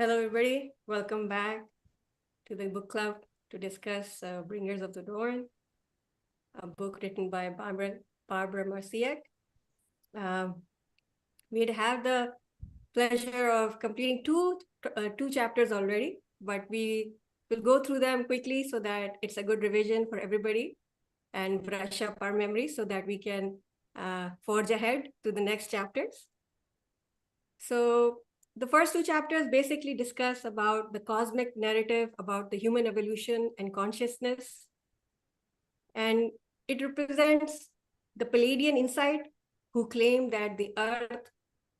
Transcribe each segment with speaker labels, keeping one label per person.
Speaker 1: Hello, everybody. Welcome back to the book club to discuss Bringers of the Dawn, a book written by Barbara Marciak. We'd have the pleasure of completing two chapters already, but we will go through them quickly so that it's a good revision for everybody and brush up our memory so that we can forge ahead to the next chapters. So the first two chapters basically discuss about the cosmic narrative about the human evolution and consciousness. And it represents the Palladian insight who claim that the Earth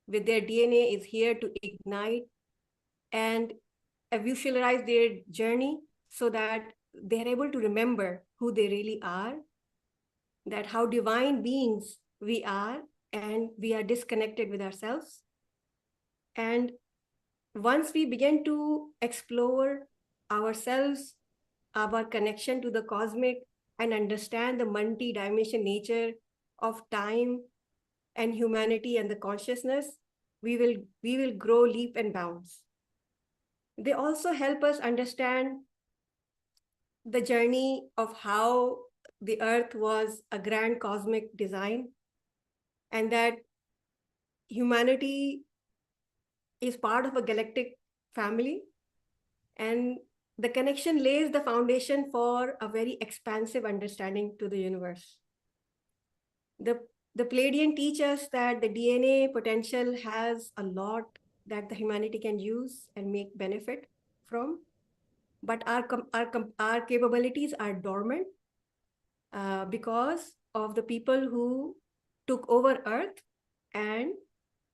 Speaker 1: with their DNA is here to ignite and evolutionarize their journey so that they're able to remember who they really are, that how divine beings we are, and we are disconnected with ourselves. And once we begin to explore ourselves, our connection to the cosmic, and understand the multi-dimensional nature of time and humanity and the consciousness, we will grow leap and bounds. They also help us understand the journey of how the Earth was a grand cosmic design, and that humanity is part of a galactic family, and the connection lays the foundation for a very expansive understanding to the universe. The Palladian teaches that the DNA potential has a lot that the humanity can use and make benefit from, but our capabilities are dormant because of the people who took over Earth and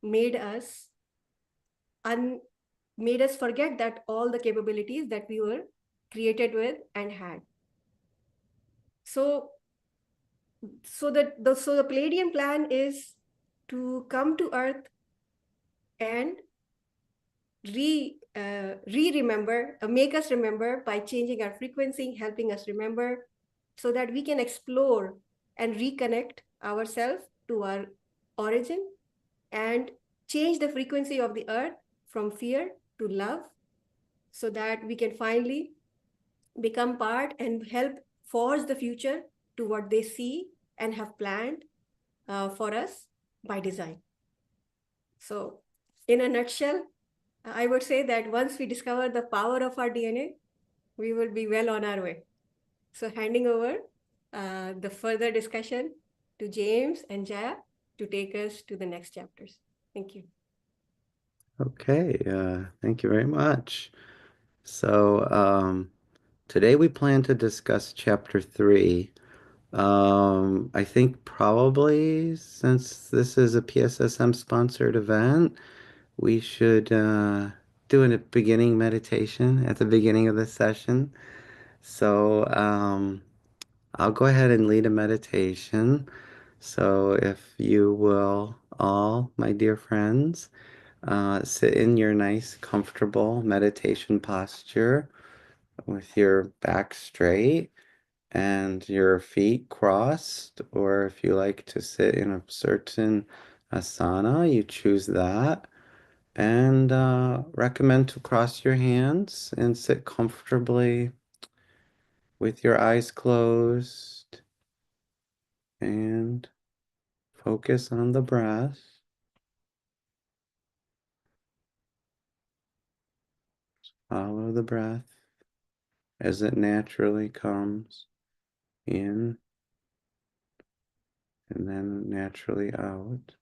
Speaker 1: made us forget that all the capabilities that we were created with and had. So the Palladian plan is to come to Earth and remember, make us remember by changing our frequency, helping us remember, so that we can explore and reconnect ourselves to our origin and change the frequency of the Earth from fear to love, so that we can finally become part and help forge the future to what they see and have planned for us by design. So in a nutshell, I would say that once we discover the power of our DNA, we will be well on our way. So handing over the further discussion to James and Jaya to take us to the next chapters. Thank you.
Speaker 2: Okay, thank you very much. So today we plan to discuss chapter 3. I think probably since this is a PSSM sponsored event, we should do a beginning meditation at the beginning of the session. So I'll go ahead and lead a meditation. So if you will all, my dear friends, sit in your nice, comfortable meditation posture with your back straight and your feet crossed, or if you like to sit in a certain asana, you choose that. And recommend to cross your hands and sit comfortably with your eyes closed and focus on the breath. Follow the breath as it naturally comes in and then naturally out.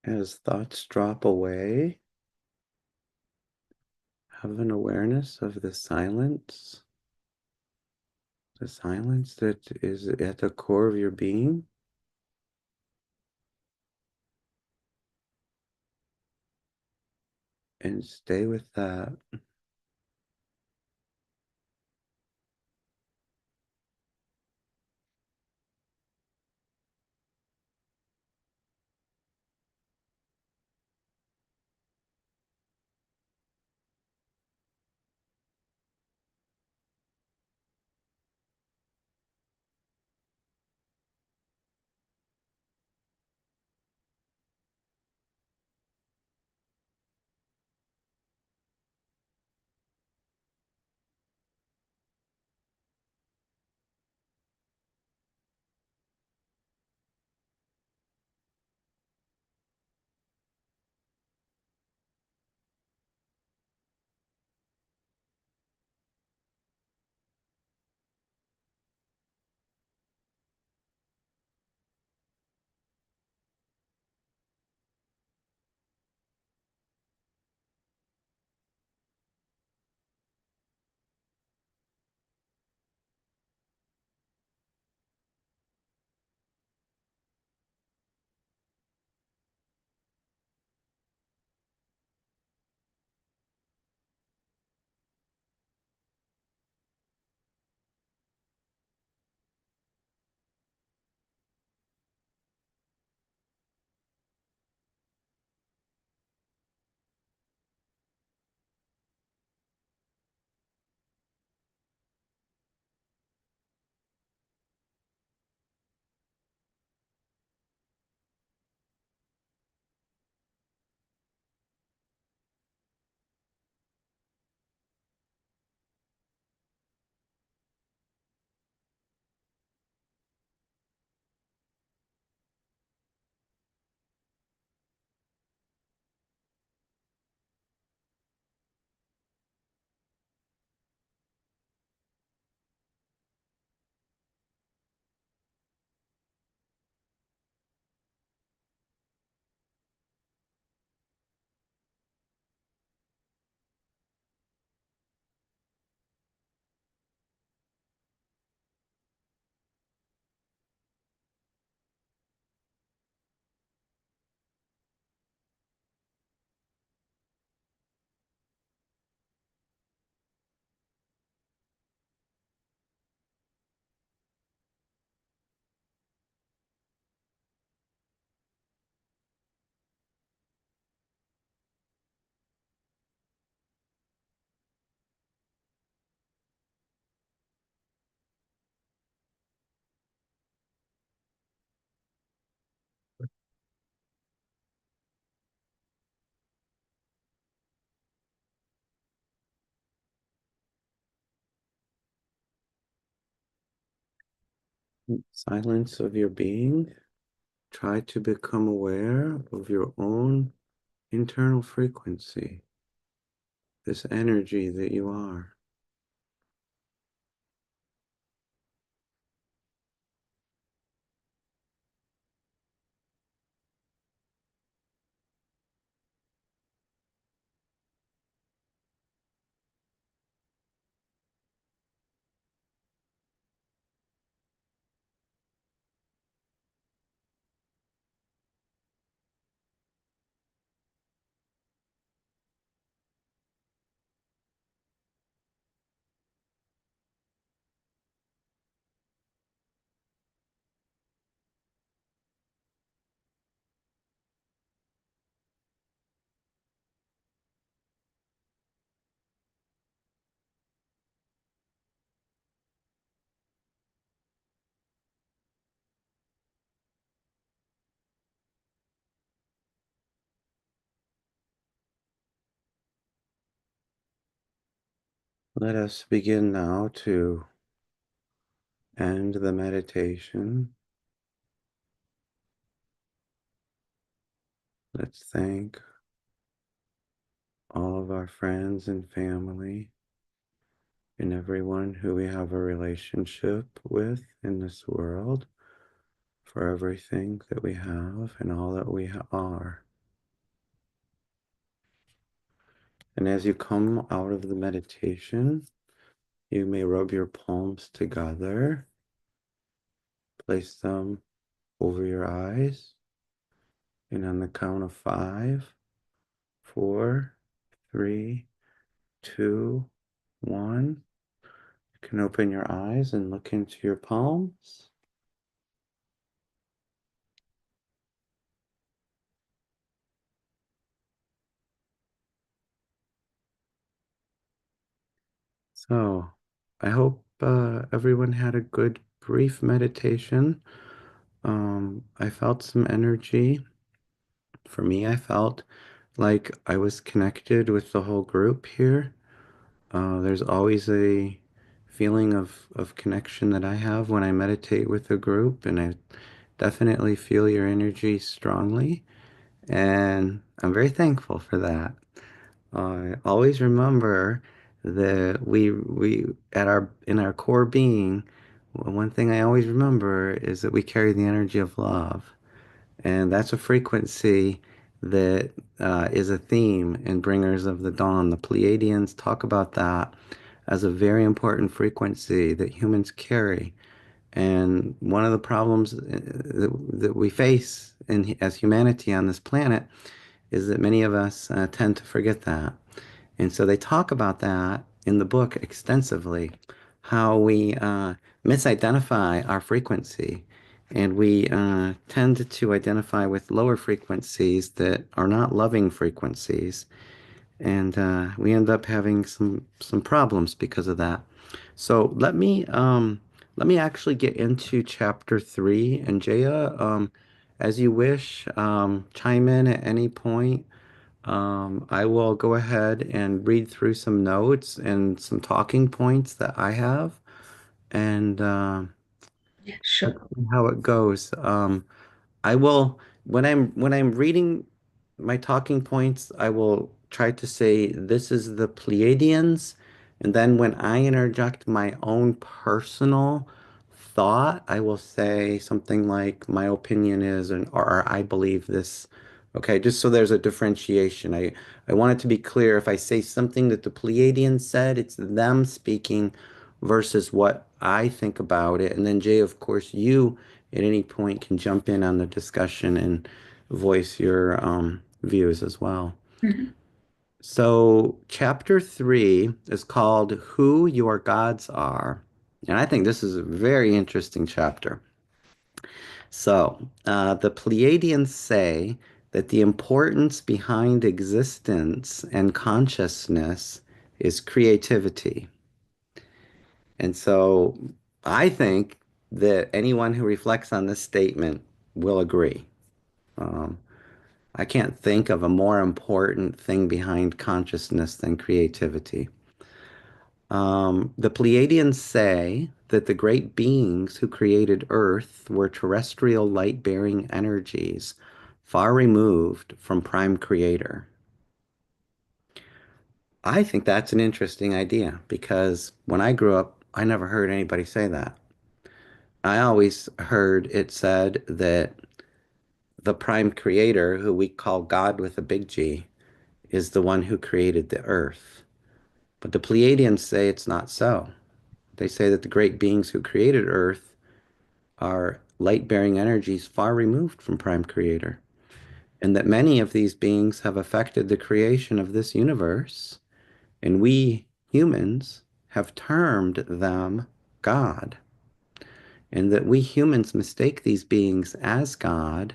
Speaker 2: As thoughts drop away, have an awareness of the silence the silence that is at the core of your being. And stay with that. Silence of your being. Try to become aware of your own internal frequency, this energy that you are. Let us begin now to end the meditation. Let's thank all of our friends and family and everyone who we have a relationship with in this world for everything that we have and all that we are. And as you come out of the meditation, You may rub your palms together, place them over your eyes, and on the count of 5, 4, 3, 2, 1, you can open your eyes and look into your palms. So, I hope everyone had a good brief meditation. I felt some energy. For me, I felt like I was connected with the whole group here. There's always a feeling of connection that I have when I meditate with a group, and I definitely feel your energy strongly, and I'm very thankful for that. I always remember that we at our in our core being, one thing I always remember is that we carry the energy of love. And that's a frequency that is a theme in Bringers of the Dawn. The Pleiadians talk about that as a very important frequency that humans carry. And one of the problems that we face as humanity on this planet is that many of us tend to forget that. And so they talk about that in the book extensively, how we misidentify our frequency. And we tend to identify with lower frequencies that are not loving frequencies. And we end up having some problems because of that. So let me actually get into chapter 3. And Jaya, as you wish, chime in at any point. I will go ahead and read through some notes and some talking points that I have, and let's
Speaker 3: Sure.
Speaker 2: see how it goes. I will when I'm reading my talking points, I will try to say this is the Pleiadians, and then when I interject my own personal thought, I will say something like my opinion is and or I believe this. Okay, just so there's a differentiation. I want it to be clear if I say something that the Pleiadians said, it's them speaking versus what I think about it. And then Jay, of course, you at any point can jump in on the discussion and voice your views as well.
Speaker 3: Mhm.
Speaker 2: So, chapter 3 is called Who Your Gods Are. And I think this is a very interesting chapter. So, the Pleiadians say that the importance behind existence and consciousness is creativity. And so, I think that anyone who reflects on this statement will agree. Um, I can't think of a more important thing behind consciousness than creativity. The Pleiadians say that the great beings who created Earth were terrestrial light-bearing energies, far removed from Prime Creator. I think that's an interesting idea because when I grew up, I never heard anybody say that. I always heard it said that the Prime Creator, who we call God with a big G, is the one who created the Earth. But the Pleiadians say it's not so. They say that the great beings who created Earth are light-bearing energies far removed from Prime Creator, and that many of these beings have affected the creation of this universe, and we humans have termed them God, and that we humans mistake these beings as God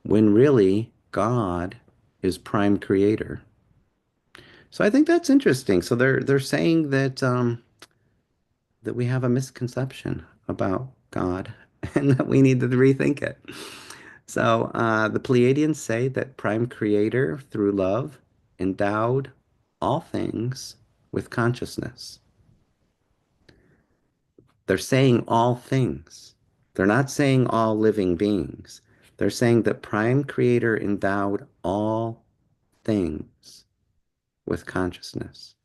Speaker 2: when really God is Prime Creator. So I think that's interesting. So they're saying that we have a misconception about God and that we need to rethink it. So the Pleiadians say that Prime Creator, through love, endowed all things with consciousness. They're saying all things. They're not saying all living beings. They're saying that Prime Creator endowed all things with consciousness.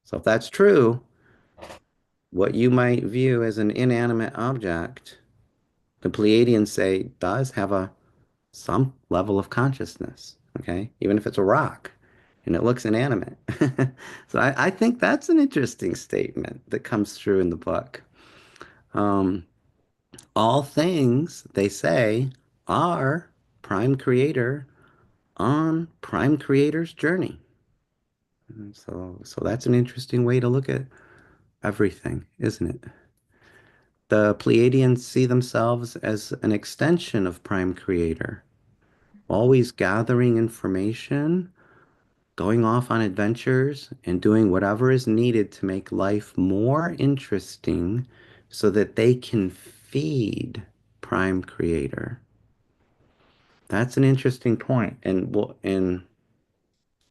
Speaker 2: So if that's true, what you might view as an inanimate object, the Pleiadians say does have a some level of consciousness, okay? Even if it's a rock. and it looks inanimate. So I think that's an interesting statement that comes through in the book. Um, all things, they say, are Prime Creator on Prime Creator's journey. And so that's an interesting way to look at everything, isn't it? The Pleiadians see themselves as an extension of Prime Creator, always gathering information, going off on adventures, and doing whatever is needed to make life more interesting so that they can feed Prime Creator. That's an interesting point, and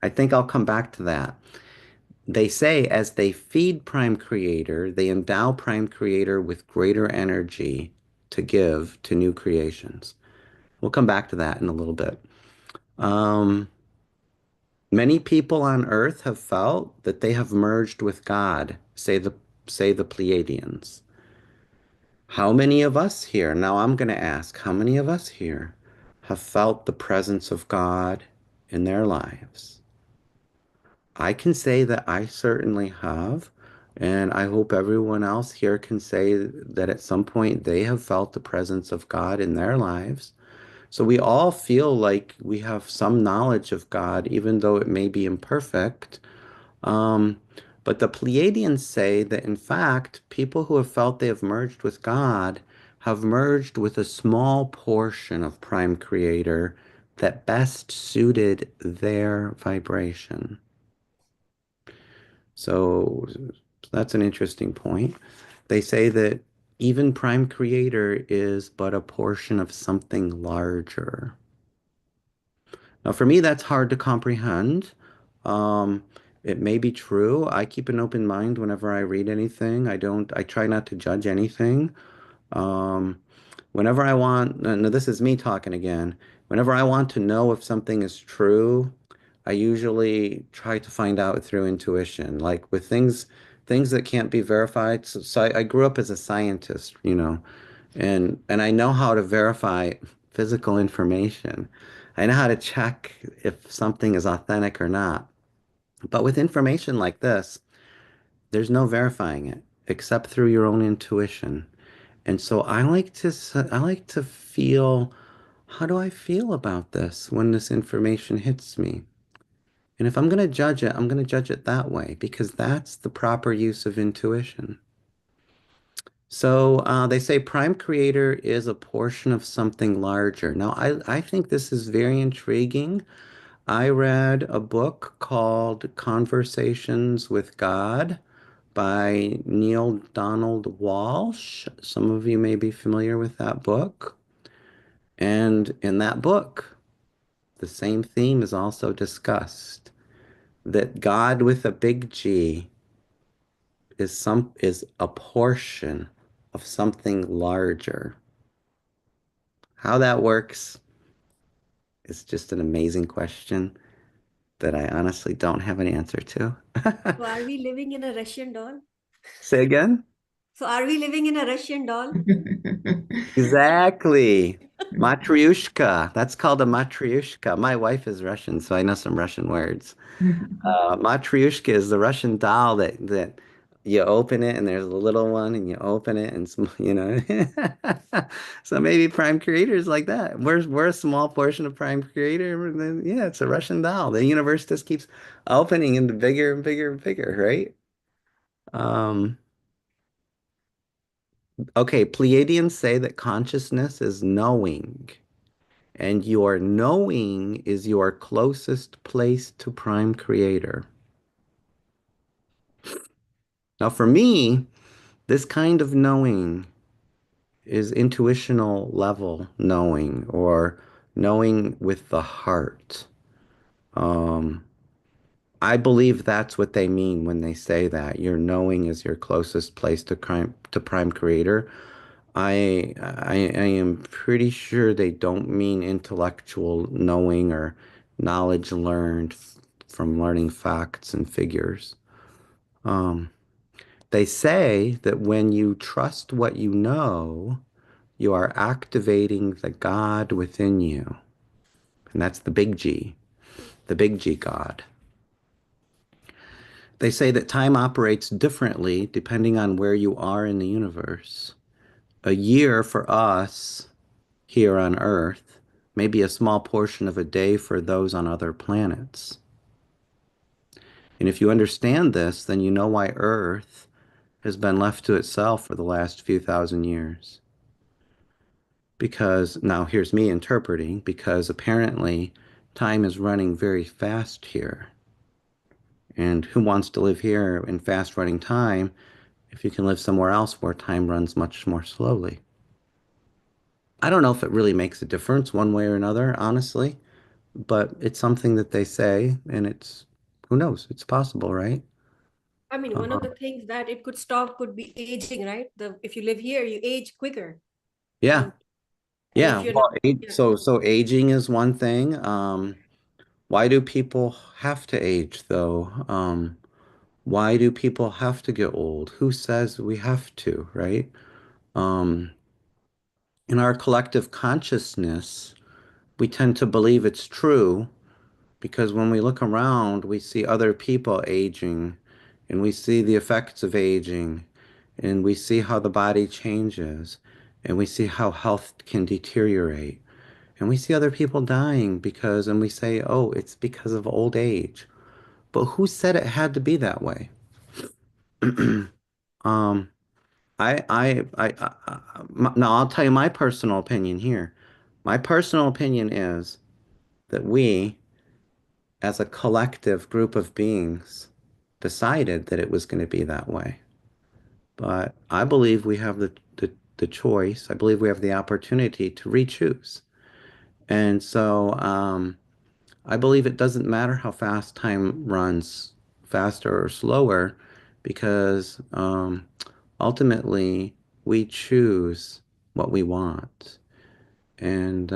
Speaker 2: I think I'll come back to that. They say as they feed Prime Creator, they endow Prime Creator with greater energy to give to new creations. We'll come back to that in a little bit. Um, Many people on Earth have felt that they have merged with God, say the Pleiadians. How many of us here, now I'm going to ask, how many of us here have felt the presence of God in their lives? I can say that I certainly have, and I hope everyone else here can say that at some point they have felt the presence of God in their lives. So we all feel like we have some knowledge of God, even though it may be imperfect. Um, but the Pleiadians say that in fact, people who have felt they have merged with God have merged with a small portion of Prime Creator that best suited their vibration. So that's an interesting point. They say that even Prime Creator is but a portion of something larger. Now, for me, that's hard to comprehend. Um, it may be true. I keep an open mind whenever I read anything. I try not to judge anything. Um, Whenever I want, no, this is me talking again. Whenever I want to know if something is true, I usually try to find out through intuition, like with things that can't be verified. So I grew up as a scientist, and I know how to verify physical information. I know how to check if something is authentic or not. But with information like this, there's no verifying it except through your own intuition. And so I like to feel, how do I feel about this when this information hits me? And if I'm going to judge it, I'm going to judge it that way because that's the proper use of intuition. So they say Prime Creator is a portion of something larger. Now, I think this is very intriguing. I read a book called Conversations with God by Neil Donald Walsh. Some of you may be familiar with that book. And in that book, the same theme is also discussed that God with a big G is a portion of something larger. How that works is just an amazing question that I honestly don't have an answer to.
Speaker 1: So are we living in a Russian doll?
Speaker 2: Say again?
Speaker 1: So are we living in a Russian doll?
Speaker 2: Exactly. Matryoshka. That's called a matryoshka. My wife is Russian, so I know some Russian words. Matryoshka is the Russian doll that you open it and there's a little one and you open it and so maybe Prime Creator is like that. We're a small portion of Prime Creator. And then, yeah, it's a Russian doll. The universe just keeps opening into bigger and bigger and bigger, right? Um, okay, Pleiadians say that consciousness is knowing, and your knowing is your closest place to Prime Creator. Now, for me, this kind of knowing is intuitional level knowing or knowing with the heart. Um, I believe that's what they mean when they say that your knowing is your closest place to Prime Creator. I am pretty sure they don't mean intellectual knowing or knowledge learned from learning facts and figures. Um, they say that when you trust what you know, you are activating the God within you. And that's the big G God. They say that time operates differently depending on where you are in the universe. A year for us here on Earth may be a small portion of a day for those on other planets. And if you understand this, then you know why Earth has been left to itself for the last few thousand years. Because now here's me interpreting, because apparently time is running very fast here. And who wants to live here in fast running time if you can live somewhere else where time runs much more slowly? I don't know if it really makes a difference one way or another, honestly, but it's something that they say, and it's, who knows? It's possible, right?
Speaker 1: I mean, one of
Speaker 2: Um,
Speaker 1: the things that it could stop could be aging, right? If you live here, you age quicker.
Speaker 2: yeah,
Speaker 1: And and if
Speaker 2: yeah.
Speaker 1: you're
Speaker 2: Well,
Speaker 1: not, yeah.
Speaker 2: so aging is one thing. Why do people have to age though? Why do people have to get old? Who says we have to, right? Um, in our collective consciousness, we tend to believe it's true because when we look around, we see other people aging and we see the effects of aging and we see how the body changes and we see how health can deteriorate and we see other people dying because, and we say, oh, it's because of old age. But who said it had to be that way? Um, now I'll tell you my personal opinion here. My personal opinion is that we, as a collective group of beings, decided that it was going to be that way. But I believe we have the choice. I believe we have the opportunity to re-choose. And so I believe it doesn't matter how fast time runs, faster or slower, because ultimately we choose what we want. And,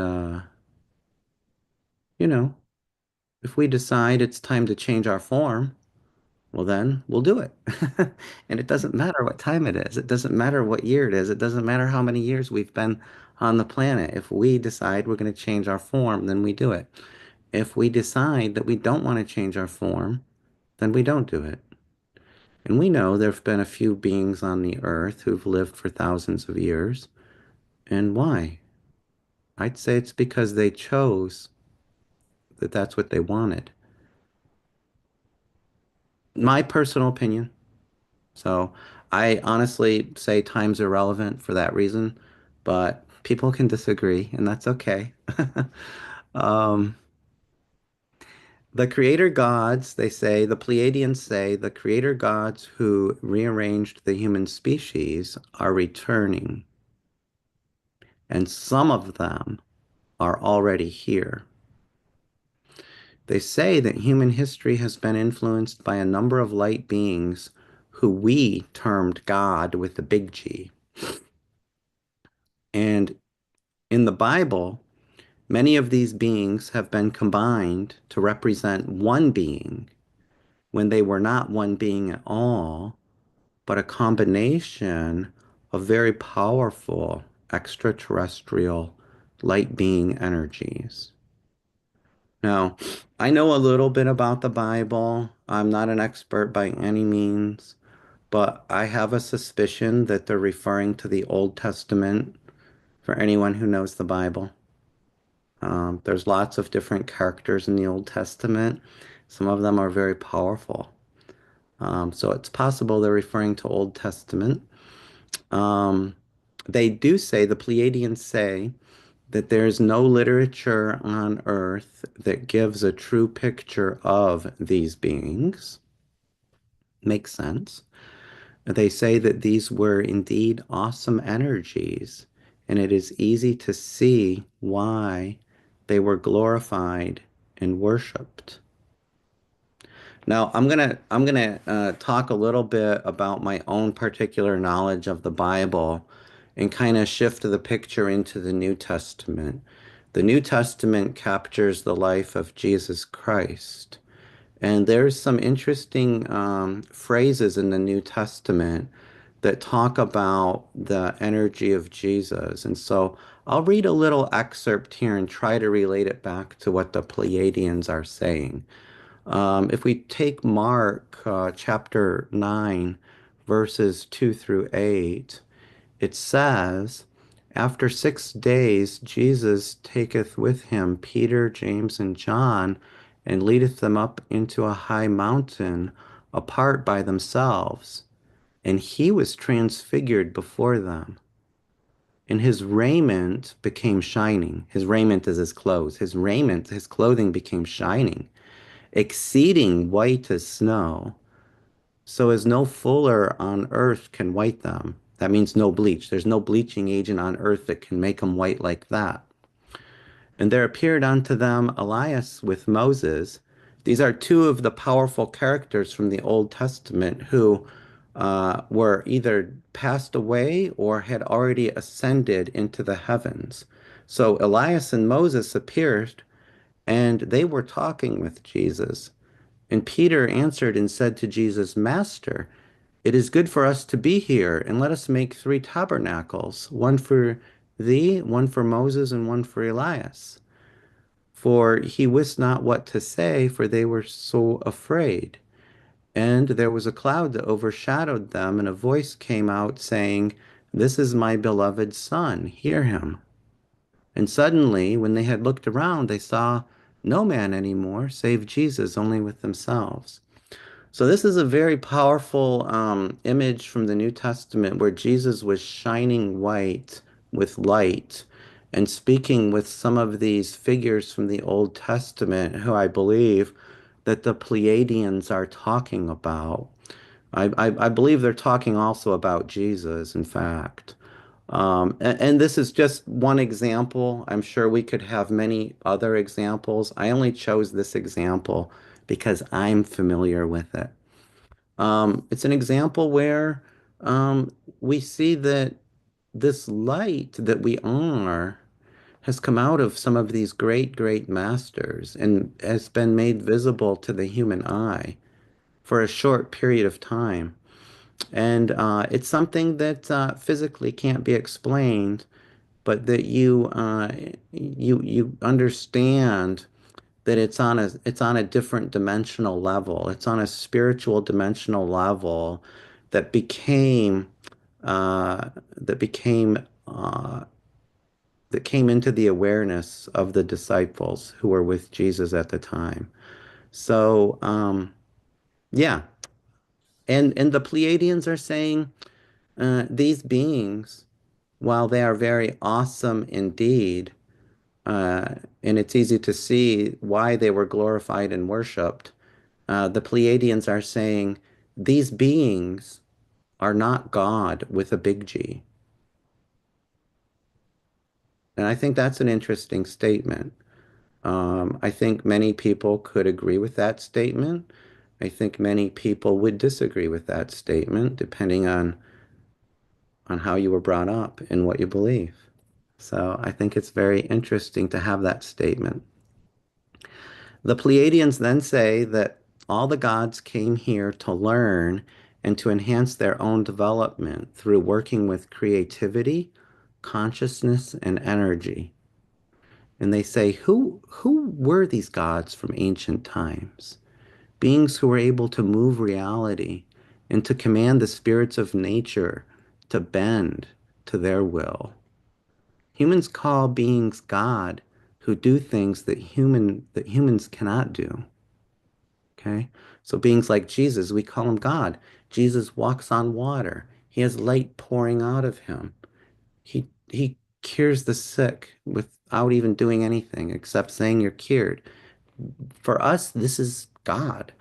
Speaker 2: you know, if we decide it's time to change our form, well, then we'll do it. And it doesn't matter what time it is. It doesn't matter what year it is. It doesn't matter how many years we've been on the planet. If we decide we're going to change our form, then we do it. If we decide that we don't want to change our form, then we don't do it. And we know there have been a few beings on the earth who've lived for thousands of years. And why? I'd say it's because they chose that that's what they wanted. My personal opinion. So I honestly say time's irrelevant for that reason, but people can disagree, and that's okay. Um, the creator gods, they say, the Pleiadians say, the creator gods who rearranged the human species are returning, and some of them are already here. They say that human history has been influenced by a number of light beings who we termed God with the big G. And in the Bible, many of these beings have been combined to represent one being when they were not one being at all, but a combination of very powerful extraterrestrial light being energies. Now, I know a little bit about the Bible. I'm not an expert by any means, but I have a suspicion that they're referring to the Old Testament for anyone who knows the Bible. There's lots of different characters in the Old Testament. Some of them are very powerful. So it's possible they're referring to Old Testament. Um, they do say, the Pleiadians say, that there's no literature on Earth that gives a true picture of these beings. Makes sense. They say that these were indeed awesome energies, and it is easy to see why they were glorified and worshipped. Now, I'm gonna talk a little bit about my own particular knowledge of the Bible and kind of shift the picture into the New Testament. The New Testament captures the life of Jesus Christ. And there's some interesting phrases in the New Testament that talk about the energy of Jesus. And so I'll read a little excerpt here and try to relate it back to what the Pleiadians are saying. If we take Mark chapter 9, verses 2 through 8, it says, after 6 days, Jesus taketh with him Peter, James, and John, and leadeth them up into a high mountain apart by themselves. And he was transfigured before them. And his raiment became shining. His raiment is his clothes. His raiment, his clothing became shining, exceeding white as snow, so as no fuller on earth can white them. That means no bleach. There's no bleaching agent on earth that can make them white like that. And there appeared unto them Elias with Moses. These are two of the powerful characters from the Old Testament who were either passed away or had already ascended into the heavens. So Elias and Moses appeared, and they were talking with Jesus. And Peter answered and said to Jesus, Master, it is good for us to be here, and let us make three tabernacles, one for thee, one for Moses, and one for Elias. For he wist not what to say, for they were so afraid. And there was a cloud that overshadowed them, and a voice came out saying, This is my beloved Son, hear him. And suddenly, when they had looked around, they saw no man any more, save Jesus, only with themselves. So this is a very powerful image from the New Testament where Jesus was shining white with light and speaking with some of these figures from the Old Testament who I believe that the Pleiadians are talking about. I believe they're talking also about Jesus, in fact. And this is just one example. I'm sure we could have many other examples. I only chose this example because I'm familiar with it. It's an example where we see that this light that we are has come out of some of these great, great masters and has been made visible to the human eye for a short period of time. And it's something that physically can't be explained, but that you understand that it's on a different dimensional level. It's on a spiritual dimensional level that became uh, that became that came into the awareness of the disciples who were with Jesus at the time. So yeah, and the Pleiadians are saying these beings, while they are very awesome indeed, uh, and it's easy to see why they were glorified and worshipped. The Pleiadians are saying these beings are not God with a big G. And I think that's an interesting statement. I think many people could agree with that statement. I think many people would disagree with that statement, depending on how you were brought up and what you believe. So I think it's very interesting to have that statement. The Pleiadians then say that all the gods came here to learn and to enhance their own development through working with creativity, consciousness, and energy. And they say, who were these gods from ancient times? Beings who were able to move reality and to command the spirits of nature to bend to their will. Humans call beings God who do things that humans cannot do. Okay? So beings like Jesus, we call him God. Jesus walks on water. He has light pouring out of him. He cures the sick without even doing anything except saying you're cured. For us, this is God.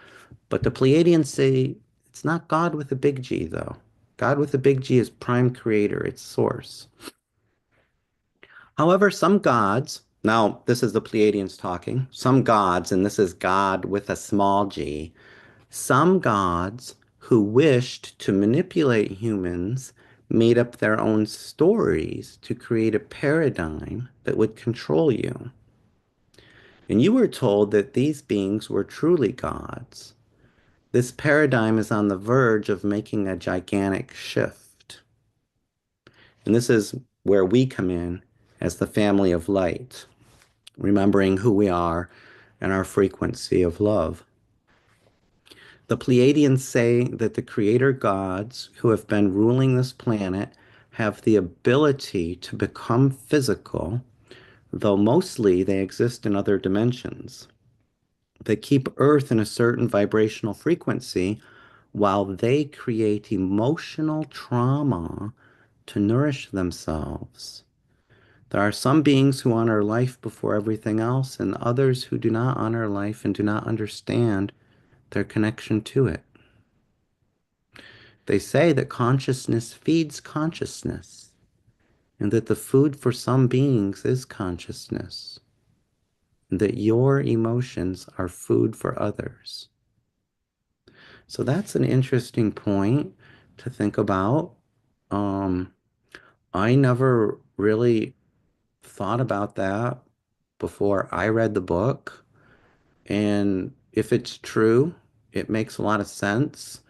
Speaker 2: But the Pleiadians say it's not God with a big G, though. God with a big G is prime creator, it's source. However, some gods, now this is the Pleiadians talking, some gods, and this is God with a small g, some gods who wished to manipulate humans made up their own stories to create a paradigm that would control you. And you were told that these beings were truly gods. This paradigm is on the verge of making a gigantic shift. And this is where we come in as the family of light, remembering who we are and our frequency of love. The Pleiadians say that the creator gods who have been ruling this planet have the ability to become physical, though mostly they exist in other dimensions. They keep Earth in a certain vibrational frequency while they create emotional trauma to nourish themselves. There are some beings who honor life before everything else, and others who do not honor life and do not understand their connection to it. They say that consciousness feeds consciousness, and that the food for some beings is consciousness, and that your emotions are food for others. So that's an interesting point to think about. Um, I never really thought about that before I read the book. And if it's true, it makes a lot of sense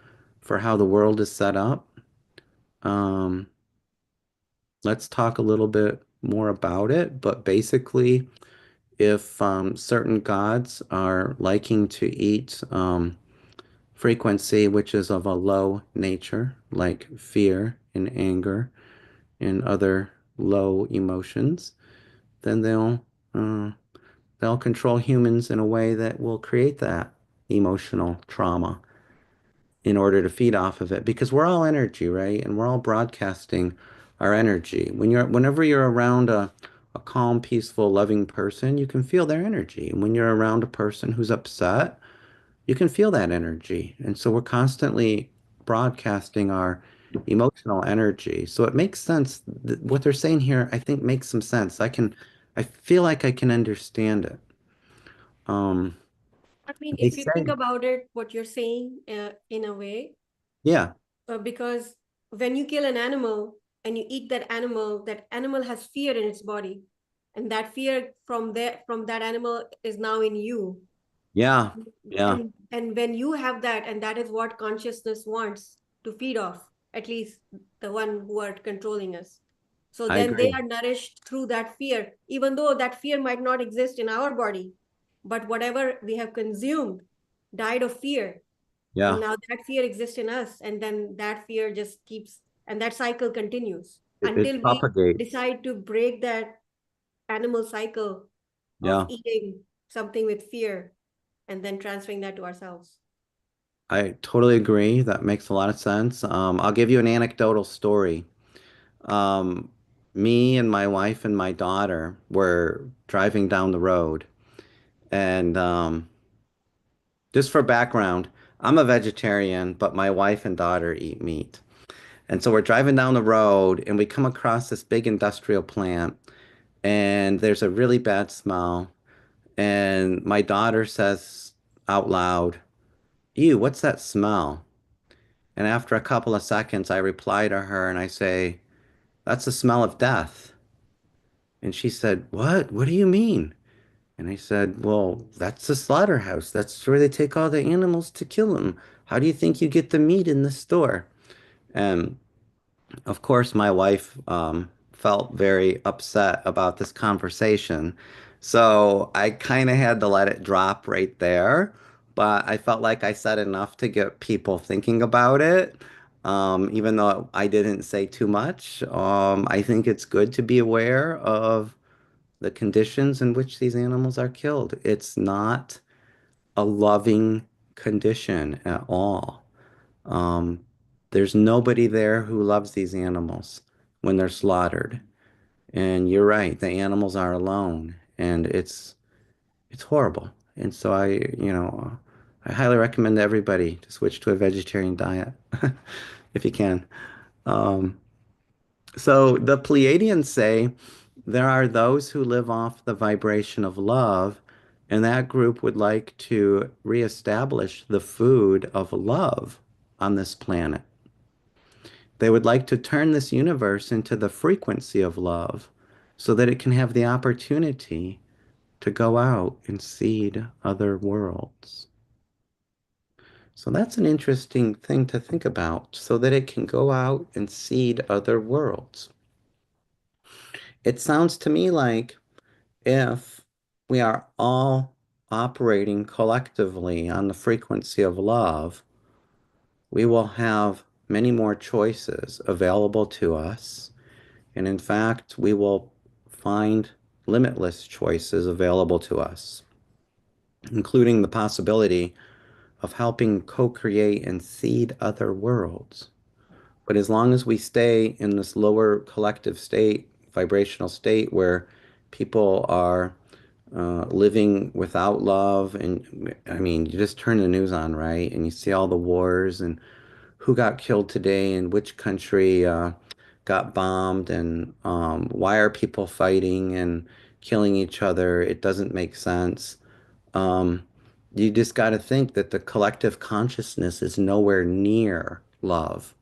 Speaker 2: for how the world is set up. Um, let's talk a little bit more about it. But basically, if certain gods are liking to eat frequency, which is of a low nature, like fear and anger and other low emotions, then uh, they'll control humans in a way that will create that emotional trauma in order to feed off of it because we're all energy, right? And we're all broadcasting our energy. Whenever you're around a calm, peaceful, loving person, you can feel their energy. And when you're around a person who's upset, you can feel that energy. And so we're constantly broadcasting our emotional energy. So it makes sense. What they're saying here, I think makes some sense. I feel like I can understand it. Um,
Speaker 1: I mean,
Speaker 2: they
Speaker 1: if you think
Speaker 2: say,
Speaker 1: about it, what you're saying in a way,
Speaker 2: yeah,
Speaker 1: because when you kill an animal and you eat that animal has fear in its body, and that fear from that animal is now in you.
Speaker 2: yeah, yeah,
Speaker 1: And when you have that, and that is what consciousness wants to feed off, at least the one who are controlling us. So
Speaker 2: I
Speaker 1: then they
Speaker 2: agree.
Speaker 1: are nourished through that fear, even though that fear might not exist in our body, but whatever we have consumed died of fear, and
Speaker 2: Yeah,
Speaker 1: now that fear exists in us, and then that fear just keeps, and that cycle continues
Speaker 2: it
Speaker 1: until we
Speaker 2: propagates.
Speaker 1: decide to break that animal cycle of
Speaker 2: Yeah,
Speaker 1: eating something with fear and then transferring that to ourselves.
Speaker 2: I totally agree. That makes a lot of sense. I'll give you an anecdotal story. Um, Me and my wife and my daughter were driving down the road, and just for background, I'm a vegetarian, but my wife and daughter eat meat. And so we're driving down the road, and we come across this big industrial plant, and there's a really bad smell. And my daughter says out loud, "Ew, what's that smell?" And after a couple of seconds, I reply to her and I say, "That's the smell of death." And she said, "What? What do you mean?" And I said, "Well, that's the slaughterhouse. That's where they take all the animals to kill them. How do you think you get the meat in the store?" And of course, my wife felt very upset about this conversation. So I kind of had to let it drop right there. But I felt like I said enough to get people thinking about it. Even though I didn't say too much, I think it's good to be aware of the conditions in which these animals are killed. It's not a loving condition at all. Um, there's nobody there who loves these animals when they're slaughtered. And you're right, the animals are alone, and it's horrible. And so I highly recommend everybody to switch to a vegetarian diet if you can. Um, so the Pleiadians say there are those who live off the vibration of love, and that group would like to reestablish the food of love on this planet. They would like to turn this universe into the frequency of love so that it can have the opportunity to go out and seed other worlds. So that's an interesting thing to think about so that it can go out and seed other worlds. It sounds to me like if we are all operating collectively on the frequency of love, we will have many more choices available to us. And in fact, we will find limitless choices available to us, including the possibility of helping co-create and seed other worlds. But as long as we stay in this lower collective state, vibrational state where people are living without love, and I mean, you just turn the news on, right? And you see all the wars and who got killed today and which country got bombed and why are people fighting and killing each other? It doesn't make sense. Um, you just got to think that the collective consciousness is nowhere near love.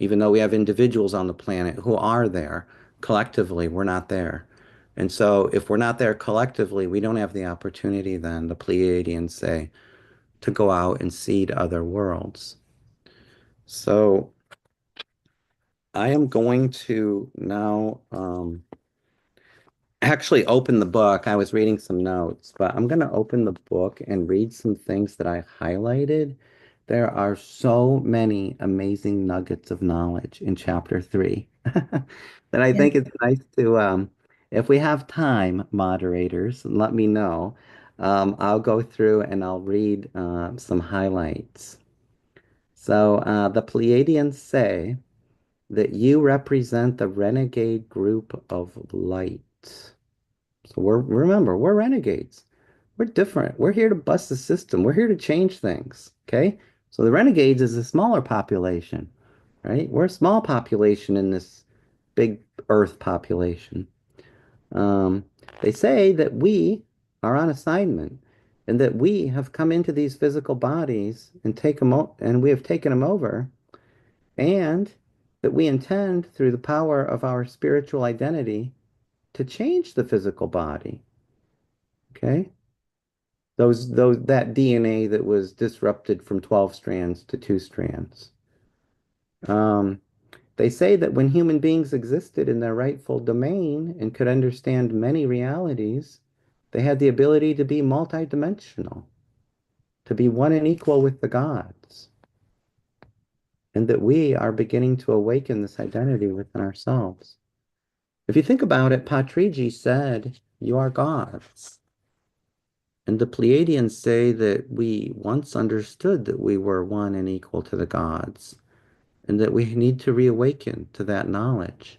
Speaker 2: Even though we have individuals on the planet who are there, collectively, we're not there. And so, if we're not there collectively, we don't have the opportunity then, the Pleiadians say, to go out and seed other worlds. So, I am going to now actually open the book. I was reading some notes, but I'm going to open the book and read some things that I highlighted. There are so many amazing nuggets of knowledge in chapter 3 that I
Speaker 1: Yes.
Speaker 2: think it's nice to, if we have time, moderators, let me know. I'll go through and I'll read some highlights. So the Pleiadians say that you represent the renegade group of light. So remember, we're renegades. We're different. We're here to bust the system. We're here to change things. Okay. So the renegades is a smaller population, right? We're a small population in this big Earth population. Um, they say that we are on assignment and that we have come into these physical bodies and and we have taken them over, and that we intend through the power of our spiritual identity to change the physical body. Okay. That DNA that was disrupted from 12 strands to 2 strands. Um, they say that when human beings existed in their rightful domain and could understand many realities, they had the ability to be multidimensional, to be one and equal with the gods, and that we are beginning to awaken this identity within ourselves. If you think about it, Patriji said, "You are gods." And the Pleiadians say that we once understood that we were one and equal to the gods, and that we need to reawaken to that knowledge.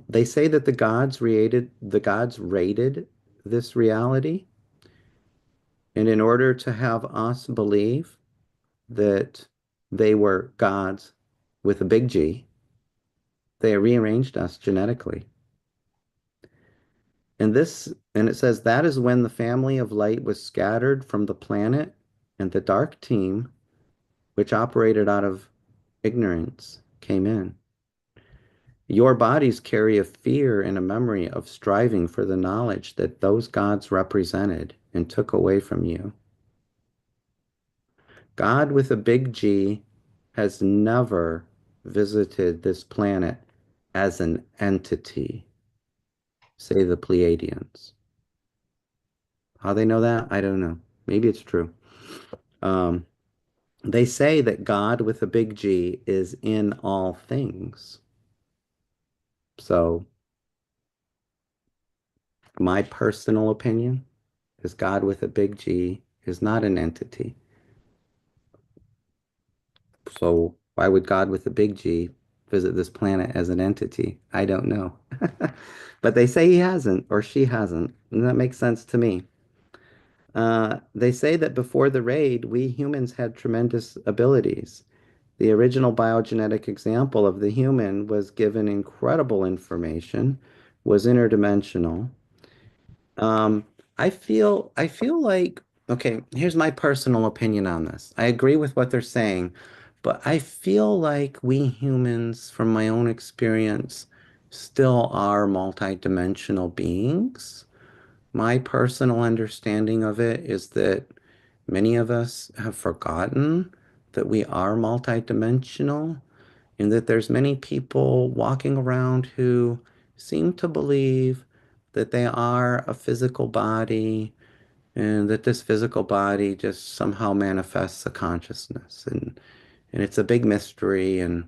Speaker 2: They say that the gods rated this reality, and in order to have us believe that they were gods with a big G, they rearranged us genetically. And it says that is when the family of light was scattered from the planet, and the dark team, which operated out of ignorance, came in. Your bodies carry a fear and a memory of striving for the knowledge that those gods represented and took away from you. God with a big G has never visited this planet as an entity, say the Pleiadians. How they know that? I don't know. Maybe it's true. Um, they say that God with a big G is in all things. So, my personal opinion is God with a big G is not an entity. So, why would God with a big G visit this planet as an entity? I don't know. But they say he hasn't or she hasn't. And that makes sense to me. They say that before the raid, we humans had tremendous abilities. The original biogenetic example of the human was given incredible information, was interdimensional. Um, I feel like, okay, here's my personal opinion on this. I agree with what they're saying, but I feel like we humans, from my own experience, still are multidimensional beings. My personal understanding of it is that many of us have forgotten that we are multidimensional, and that there's many people walking around who seem to believe that they are a physical body and that this physical body just somehow manifests a consciousness, and it's a big mystery, and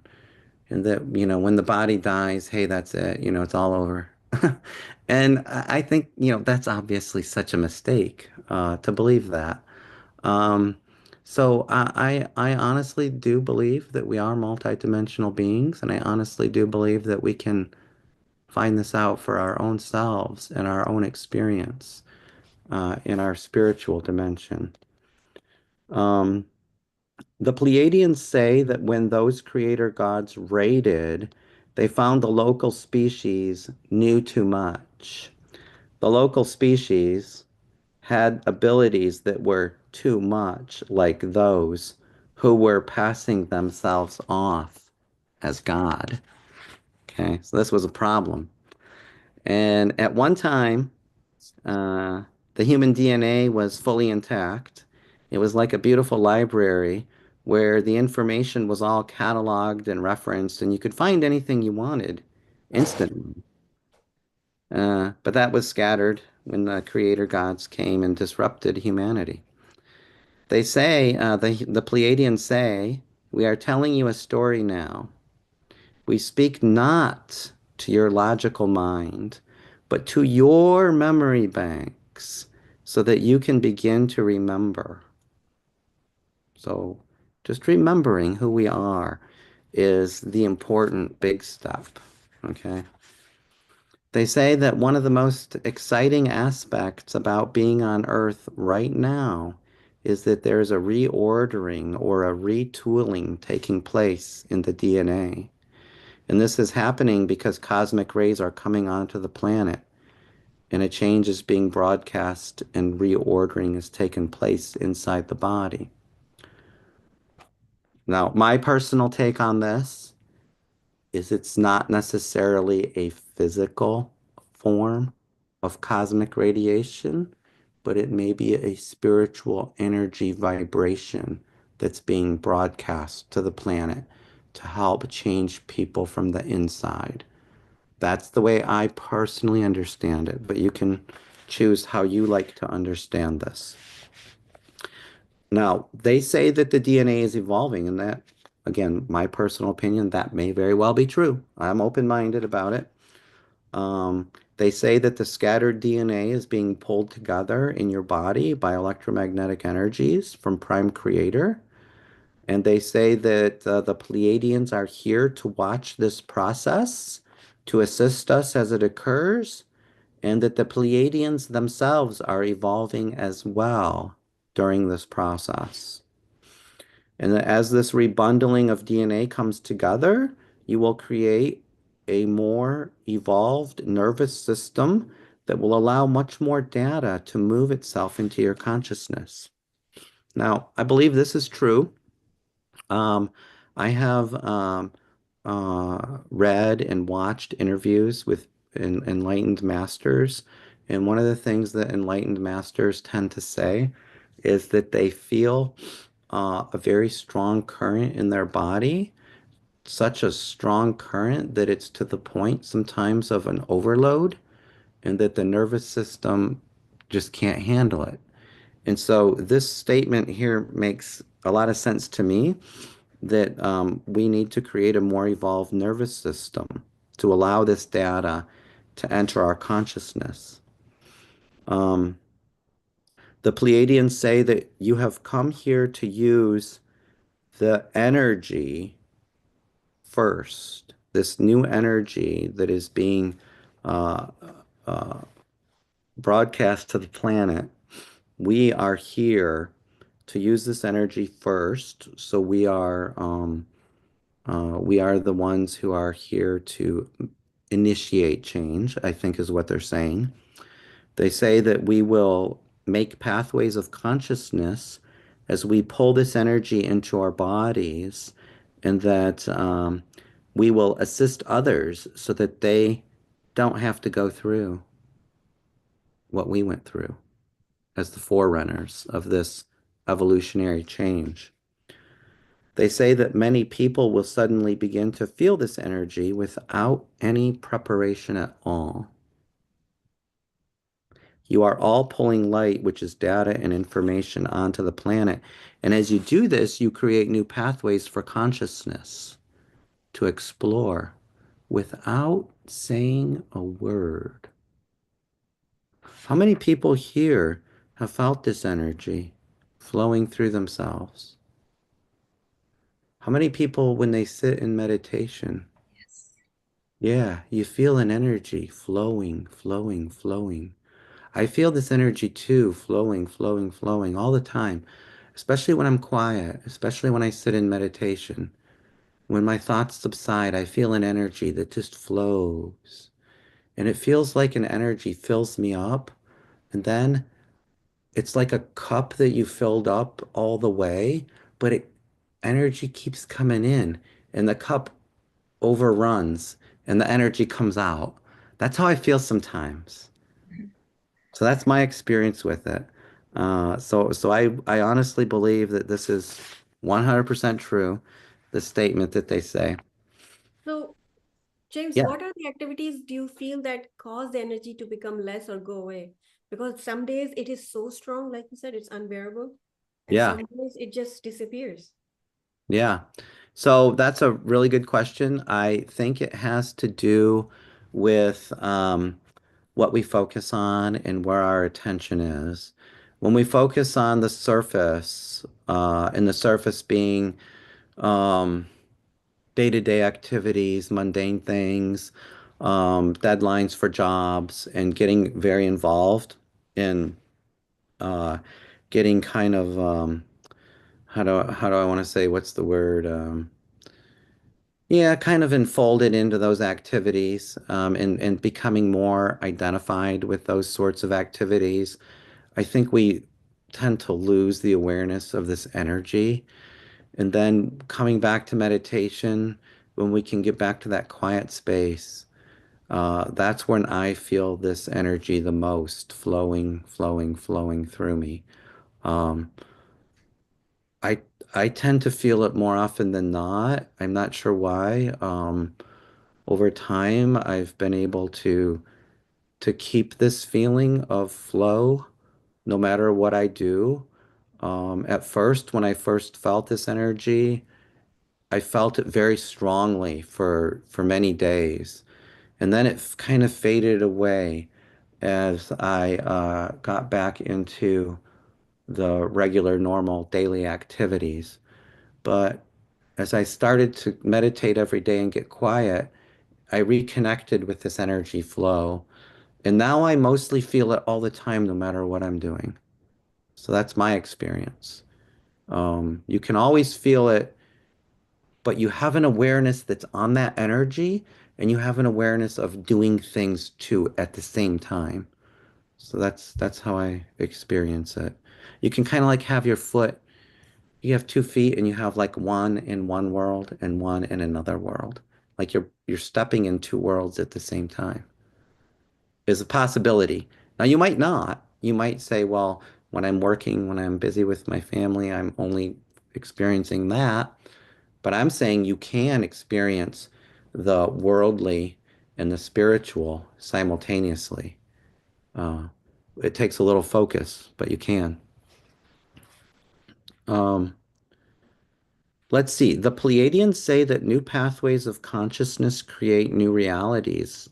Speaker 2: that, when the body dies, hey, that's it, it's all over. And I think, that's obviously such a mistake to believe that. Um, so I honestly do believe that we are multidimensional beings, and I honestly do believe that we can find this out for our own selves and our own experience in our spiritual dimension. Um, the Pleiadians say that when those creator gods raided, they found the local species knew too much. The local species had abilities that were too much like those who were passing themselves off as God. Okay, so this was a problem. And at one time, uh, the human DNA was fully intact. It was like a beautiful library where the information was all cataloged and referenced, and you could find anything you wanted instantly. But that was scattered when the creator gods came and disrupted humanity. They say, the Pleiadians say, we are telling you a story now. We speak not to your logical mind, but to your memory banks, so that you can begin to remember. So just remembering who we are is the important big step. Okay. They say that one of the most exciting aspects about being on Earth right now is that there's a reordering or a retooling taking place in the DNA. And this is happening because cosmic rays are coming onto the planet, and a change is being broadcast and reordering is taking place inside the body. Now, my personal take on this is it's not necessarily a physical form of cosmic radiation, but it may be a spiritual energy vibration that's being broadcast to the planet to help change people from the inside. That's the way I personally understand it, but you can choose how you like to understand this. Now, they say that the DNA is evolving, and that, again, my personal opinion, that may very well be true. I'm open-minded about it. They say that the scattered DNA is being pulled together in your body by electromagnetic energies from Prime Creator. And they say that the Pleiadians are here to watch this process, to assist us as it occurs, and that the Pleiadians themselves are evolving as well during this process. And as this rebundling of DNA comes together, you will create a more evolved nervous system that will allow much more data to move itself into your consciousness. Now, I believe this is true. Um, I have read and watched interviews with enlightened masters, and one of the things that enlightened masters tend to say is that they feel a very strong current in their body, such a strong current that it's to the point sometimes of an overload, and that the nervous system just can't handle it. And so this statement here makes a lot of sense to me that we need to create a more evolved nervous system to allow this data to enter our consciousness. Um, the Pleiadians say that you have come here to use the energy first, this new energy that is being uh, uh, broadcast to the planet. We are here to use this energy first, so we are the ones who are here to initiate change, I think is what they're saying. They say that we will make pathways of consciousness as we pull this energy into our bodies, and that we will assist others so that they don't have to go through what we went through as the forerunners of this evolutionary change. They say that many people will suddenly begin to feel this energy without any preparation at all. You are all pulling light, which is data and information, onto the planet. And as you do this, you create new pathways for consciousness to explore without saying a word. How many people here have felt this energy flowing through themselves? How many people, when they sit in meditation,
Speaker 1: Yes.
Speaker 2: yeah, you feel an energy flowing, flowing, flowing. I feel this energy too, flowing, flowing, flowing all the time, especially when I'm quiet, especially when I sit in meditation. When my thoughts subside, I feel an energy that just flows. And it feels like an energy fills me up. And then it's like a cup that you filled up all the way, but energy keeps coming in and the cup overruns and the energy comes out. That's how I feel sometimes. So that's my experience with it. So I honestly believe that this is 100% true, the statement that they say.
Speaker 1: So, James,
Speaker 2: Yeah.
Speaker 1: what are the activities do you feel that cause the energy to become less or go away? Because some days it is so strong, like you said, it's unbearable, and
Speaker 2: Yeah.
Speaker 1: some days it just disappears.
Speaker 2: Yeah. So that's a really good question. I think it has to do with what we focus on and where our attention is. When we focus on the surface, and the surface being um, day-to-day activities, mundane things, deadlines for jobs, and getting very involved in uh, getting kind of how do I want to say what's the word? Yeah, kind of enfolded into those activities, and becoming more identified with those sorts of activities. I think we tend to lose the awareness of this energy. And then coming back to meditation, when we can get back to that quiet space, that's when I feel this energy the most flowing, flowing, flowing through me. Um, I I tend to feel it more often than not. I'm not sure why. Over time, I've been able to keep this feeling of flow no matter what I do. At first, when I first felt this energy, I felt it very strongly for many days, and then it kind of faded away as I got back into the regular, normal daily activities. But as I started to meditate every day and get quiet, I reconnected with this energy flow. And now I mostly feel it all the time, no matter what I'm doing. So that's my experience. You can always feel it, but you have an awareness that's on that energy, and you have an awareness of doing things too at the same time. So that's how I experience it. You can kind of like have your foot, you have 2 feet and you have like one in one world and one in another world. Like you're stepping in two worlds at the same time. Is a possibility. Now you might not. You might say, well, when I'm working, when I'm busy with my family, I'm only experiencing that. But I'm saying you can experience the worldly and the spiritual simultaneously. Uh, it takes a little focus, but you can. Um, let's see. The Pleiadians say that new pathways of consciousness create new realities.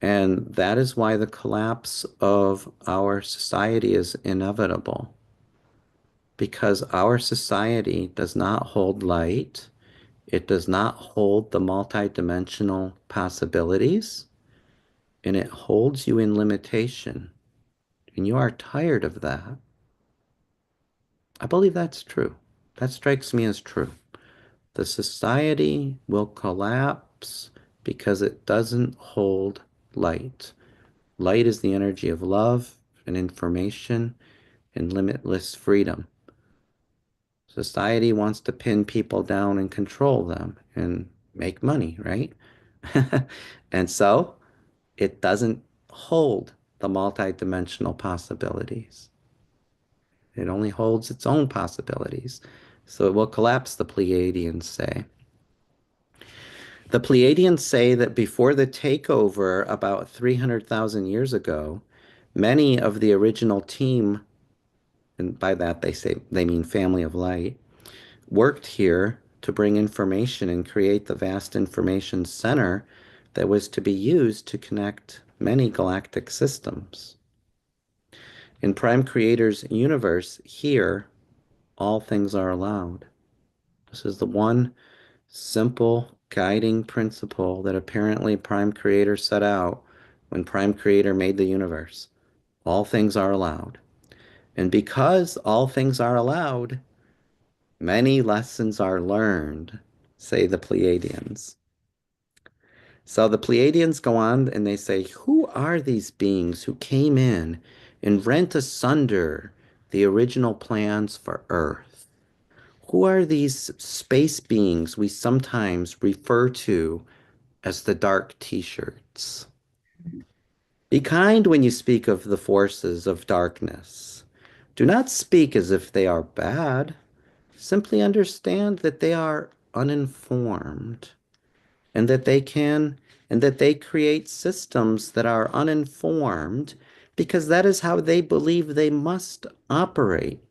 Speaker 2: And that is why the collapse of our society is inevitable, because our society does not hold light. It does not hold the multidimensional possibilities, and it holds you in limitation. And you are tired of that. I believe that's true. That strikes me as true. The society will collapse because it doesn't hold light. Light is the energy of love and information and limitless freedom. Society wants to pin people down and control them and make money, right? And so it doesn't hold the multidimensional possibilities. It only holds its own possibilities. So it will collapse, the Pleiadians say. The Pleiadians say that before the takeover about 300,000 years ago, Many of the original team, and by that they mean family of light, worked here to bring information and create the vast information center that was to be used to connect many galactic systems. In Prime Creator's universe, here, all things are allowed. This is the one simple guiding principle that apparently Prime Creator set out when Prime Creator made the universe. All things are allowed. And because all things are allowed, many lessons are learned, say the Pleiadians. So the Pleiadians go on and they say, who are these beings who came in and rent asunder the original plans for Earth? Who are these space beings we sometimes refer to as the dark t-shirts? Be kind when you speak of the forces of darkness. Do not speak as if they are bad. Simply understand that they are uninformed and that they create systems that are uninformed because that is how they believe they must operate.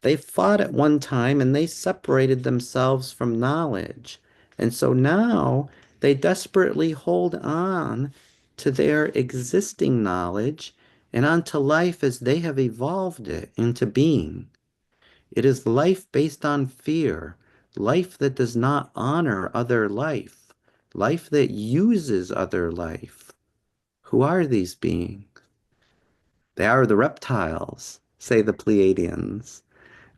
Speaker 2: They fought at one time and they separated themselves from knowledge. And so now they desperately hold on to their existing knowledge and onto life as they have evolved it into being. It is life based on fear, life that does not honor other life, life that uses other life. Who are these beings? They are the reptiles, say the Pleiadians.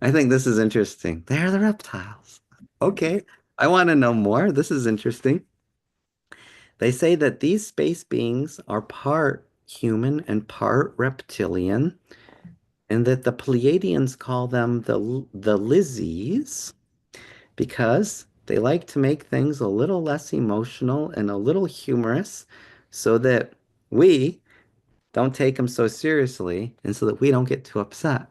Speaker 2: I think this is interesting. They are the reptiles. Okay, I want to know more. This is interesting. They say that these space beings are part human and part reptilian, and that the Pleiadians call them the Lizzies because they like to make things a little less emotional and a little humorous so that we don't take them so seriously and so that we don't get too upset.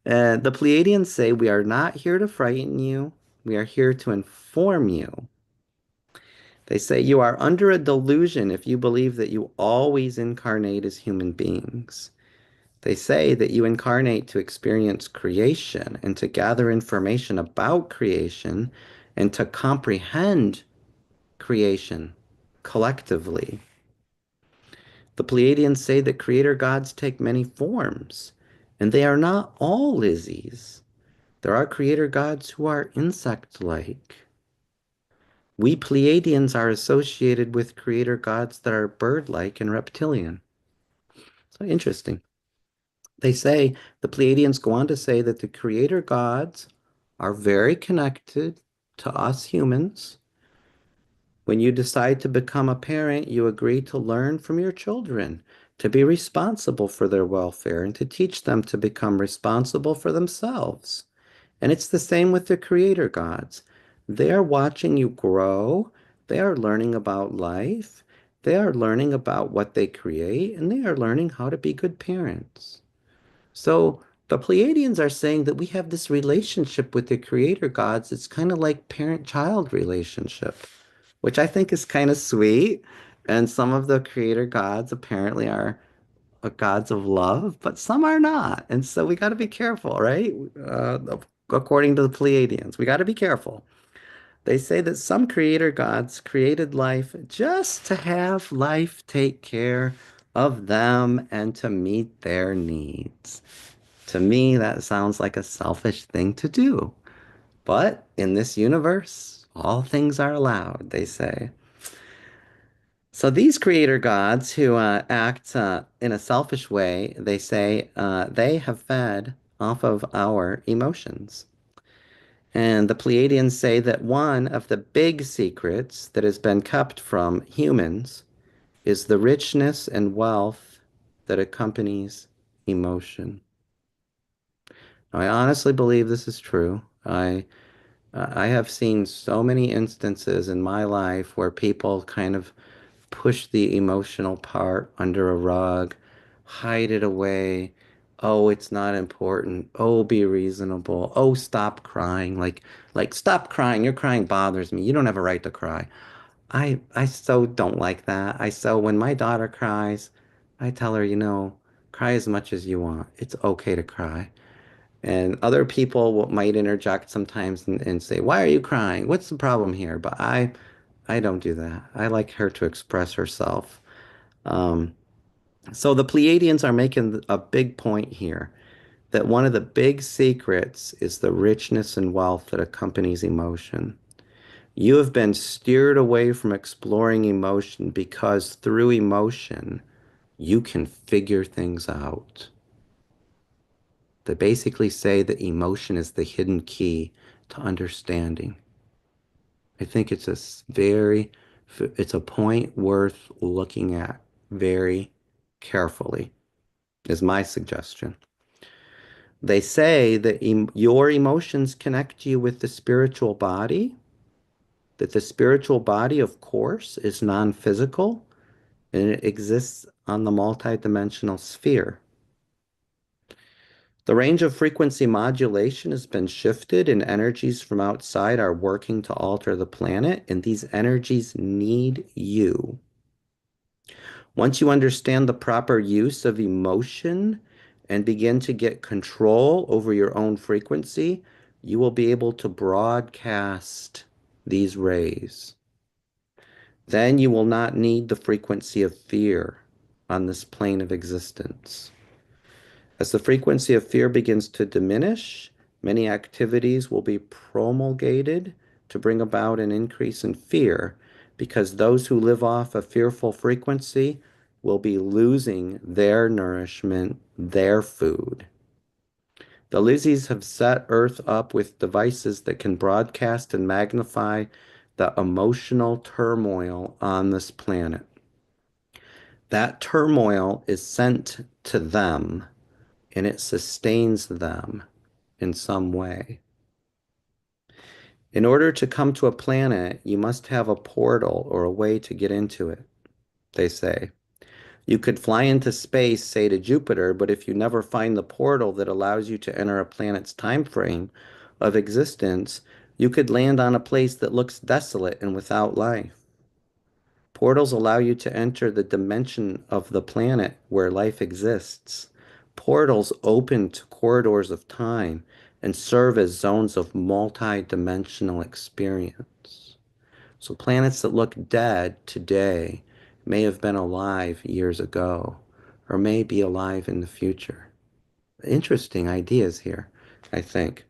Speaker 2: The Pleiadians say, we are not here to frighten you. We are here to inform you. They say, you are under a delusion if you believe that you always incarnate as human beings. They say that you incarnate to experience creation and to gather information about creation and to comprehend creation collectively. The Pleiadians say that creator gods take many forms, and they are not all Lizzies. There are creator gods who are insect-like. We Pleiadians are associated with creator gods that are bird-like and reptilian. So interesting. They say, the Pleiadians go on to say that the creator gods are very connected to us humans. When you decide to become a parent, you agree to learn from your children, to be responsible for their welfare, and to teach them to become responsible for themselves. And it's the same with the creator gods. They are watching you grow. They are learning about life. They are learning about what they create, and they are learning how to be good parents. So the Pleiadians are saying that we have this relationship with the creator gods. It's kind of like parent-child relationship, which I think is kind of sweet. And some of the creator gods apparently are gods of love, but some are not. And so we got to be careful, right? According to the Pleiadians, we got to be careful. They say that some creator gods created life just to have life take care of them and to meet their needs. To me, that sounds like a selfish thing to do. But in this universe, all things are allowed, they say. So these creator gods who act in a selfish way, they say they have fed off of our emotions. And the Pleiadians say that one of the big secrets that has been kept from humans is the richness and wealth that accompanies emotion. Now, I honestly believe this is true. I have seen so many instances in my life where people kind of push the emotional part under a rug, hide it away. Oh, it's not important. Oh, be reasonable. Oh, stop crying. Like stop crying. Your crying bothers me. You don't have a right to cry. I so don't like that. I so when my daughter cries, I tell her, cry as much as you want. It's okay to cry. And other people might interject sometimes and say, "Why are you crying? What's the problem here?" But I don't do that. I like her to express herself. Um, so the Pleiadians are making a big point here that one of the big secrets is the richness and wealth that accompanies emotion. You have been steered away from exploring emotion because through emotion, you can figure things out. They basically say that emotion is the hidden key to understanding. I think it's a point worth looking at very carefully, is my suggestion. They say that your emotions connect you with the spiritual body, that the spiritual body, of course, is non-physical and it exists on the multidimensional sphere. The range of frequency modulation has been shifted, and energies from outside are working to alter the planet, and these energies need you. Once you understand the proper use of emotion and begin to get control over your own frequency, you will be able to broadcast these rays. Then you will not need the frequency of fear on this plane of existence. As the frequency of fear begins to diminish, many activities will be promulgated to bring about an increase in fear because those who live off a fearful frequency will be losing their nourishment, their food. The Lizzies have set Earth up with devices that can broadcast and magnify the emotional turmoil on this planet. That turmoil is sent to them and it sustains them in some way. In order to come to a planet, you must have a portal or a way to get into it, they say. You could fly into space, say to Jupiter, but if you never find the portal that allows you to enter a planet's time frame of existence, you could land on a place that looks desolate and without life. Portals allow you to enter the dimension of the planet where life exists. Portals open to corridors of time and serve as zones of multi-dimensional experience. So planets that look dead today may have been alive years ago or may be alive in the future. Interesting ideas here, I think.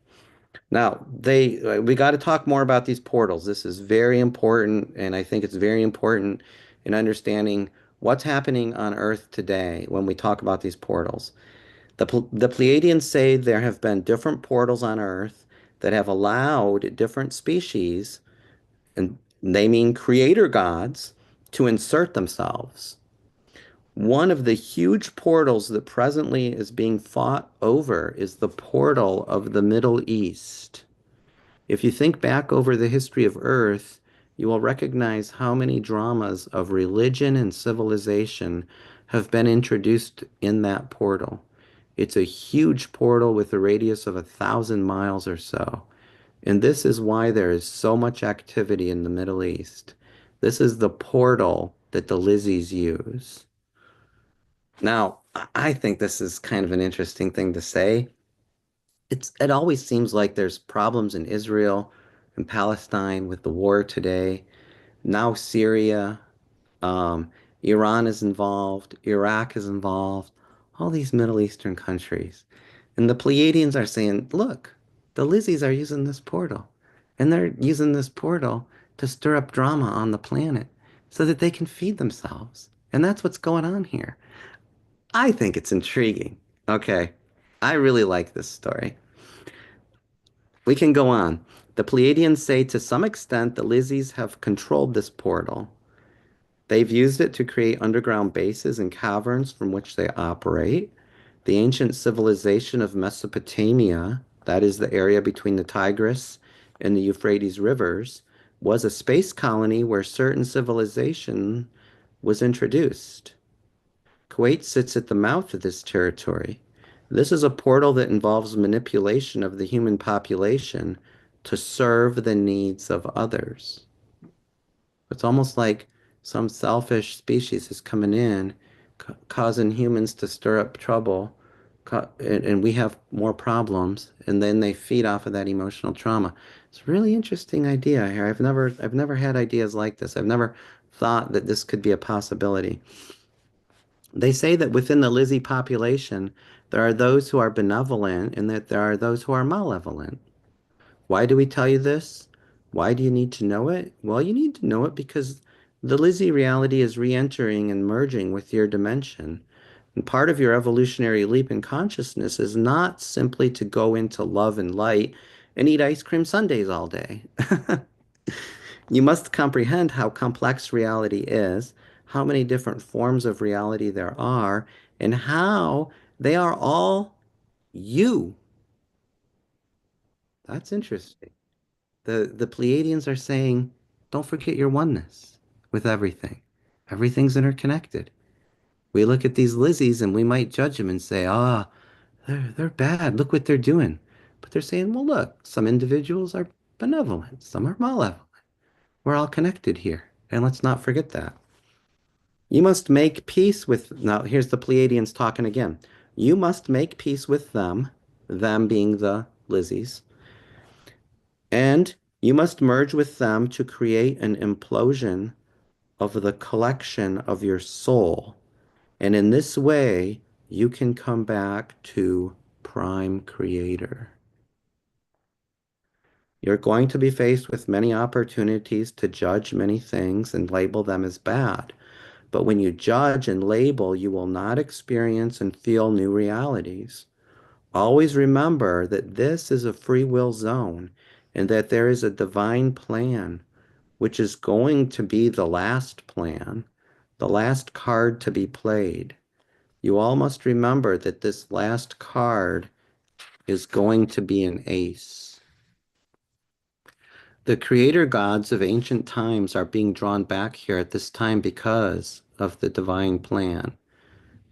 Speaker 2: Now, we got to talk more about these portals. This is very important, and I think it's very important in understanding what's happening on Earth today when we talk about these portals. The Pleiadians say there have been different portals on Earth that have allowed different species, and they mean creator gods, to insert themselves. One of the huge portals that presently is being fought over is the portal of the Middle East. If you think back over the history of Earth, you will recognize how many dramas of religion and civilization have been introduced in that portal. It's a huge portal with a radius of 1,000 miles or so. And this is why there is so much activity in the Middle East. This is the portal that the Lizzies use. Now, I think this is kind of an interesting thing to say. It always seems like there's problems in Israel and Palestine with the war today. Now Syria, um, Iran is involved, Iraq is involved, all these Middle Eastern countries. And the Pleiadians are saying, look, the Lizzies are using this portal. And they're using this portal to stir up drama on the planet so that they can feed themselves. And that's what's going on here. I think it's intriguing. Okay. I really like this story. We can go on. The Pleiadians say to some extent the Lizzies have controlled this portal. They've used it to create underground bases and caverns from which they operate. The ancient civilization of Mesopotamia, that is the area between the Tigris and the Euphrates rivers, was a space colony where certain civilization was introduced. Kuwait sits at the mouth of this territory. This is a portal that involves manipulation of the human population to serve the needs of others. It's almost like some selfish species is coming in causing humans to stir up trouble, and we have more problems, and then they feed off of that emotional trauma. It's a really interesting idea here. I've never had ideas like this. I've never thought that this could be a possibility. They say that within the Lizzie population, there are those who are benevolent and that there are those who are malevolent. Why do we tell you this? Why do you need to know it? Well, you need to know it because the Lizzie reality is re-entering and merging with your dimension. And part of your evolutionary leap in consciousness is not simply to go into love and light and eat ice cream sundaes all day. You must comprehend how complex reality is, how many different forms of reality there are, and how they are all you. That's interesting. The Pleiadians are saying, don't forget your oneness with everything. Everything's interconnected. We look at these Lizzies and we might judge them and say, ah, they're bad. Look what they're doing. But they're saying, well, look, some individuals are benevolent, some are malevolent. We're all connected here. And let's not forget that. You must make peace with, now here's the Pleiadians talking again. You must make peace with them being the Lizzies, and you must merge with them to create an implosion of the collection of your soul. And in this way, you can come back to Prime Creator. You're going to be faced with many opportunities to judge many things and label them as bad. But when you judge and label, you will not experience and feel new realities. Always remember that this is a free will zone and that there is a divine plan, which is going to be the last plan, the last card to be played. You all must remember that this last card is going to be an ace. The creator gods of ancient times are being drawn back here at this time because of the divine plan.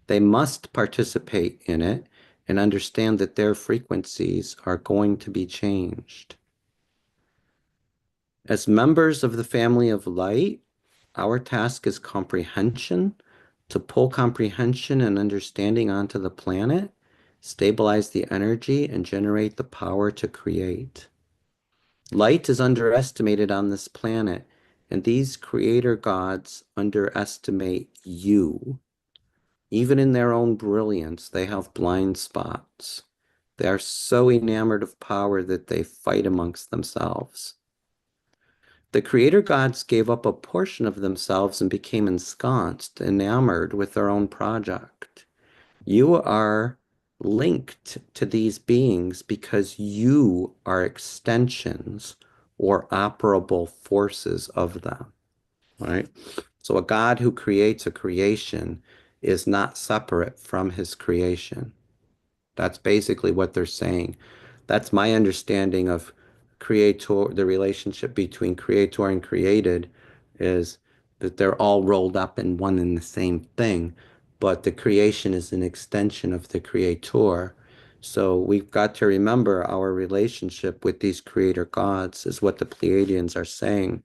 Speaker 2: They must participate in it and understand that their frequencies are going to be changed. As members of the family of light, our task is comprehension, to pull comprehension and understanding onto the planet, stabilize the energy, and generate the power to create. Light is underestimated on this planet, and these creator gods underestimate you. Even in their own brilliance, they have blind spots. They are so enamored of power that they fight amongst themselves. The creator gods gave up a portion of themselves and became ensconced, enamored with their own project. You are linked to these beings because you are extensions or operable forces of them, right? So a God who creates a creation is not separate from his creation. That's basically what they're saying. That's my understanding of creator, the relationship between creator and created is that they're all rolled up in one and the same thing, but the creation is an extension of the creator. So we've got to remember our relationship with these creator gods is what the Pleiadians are saying.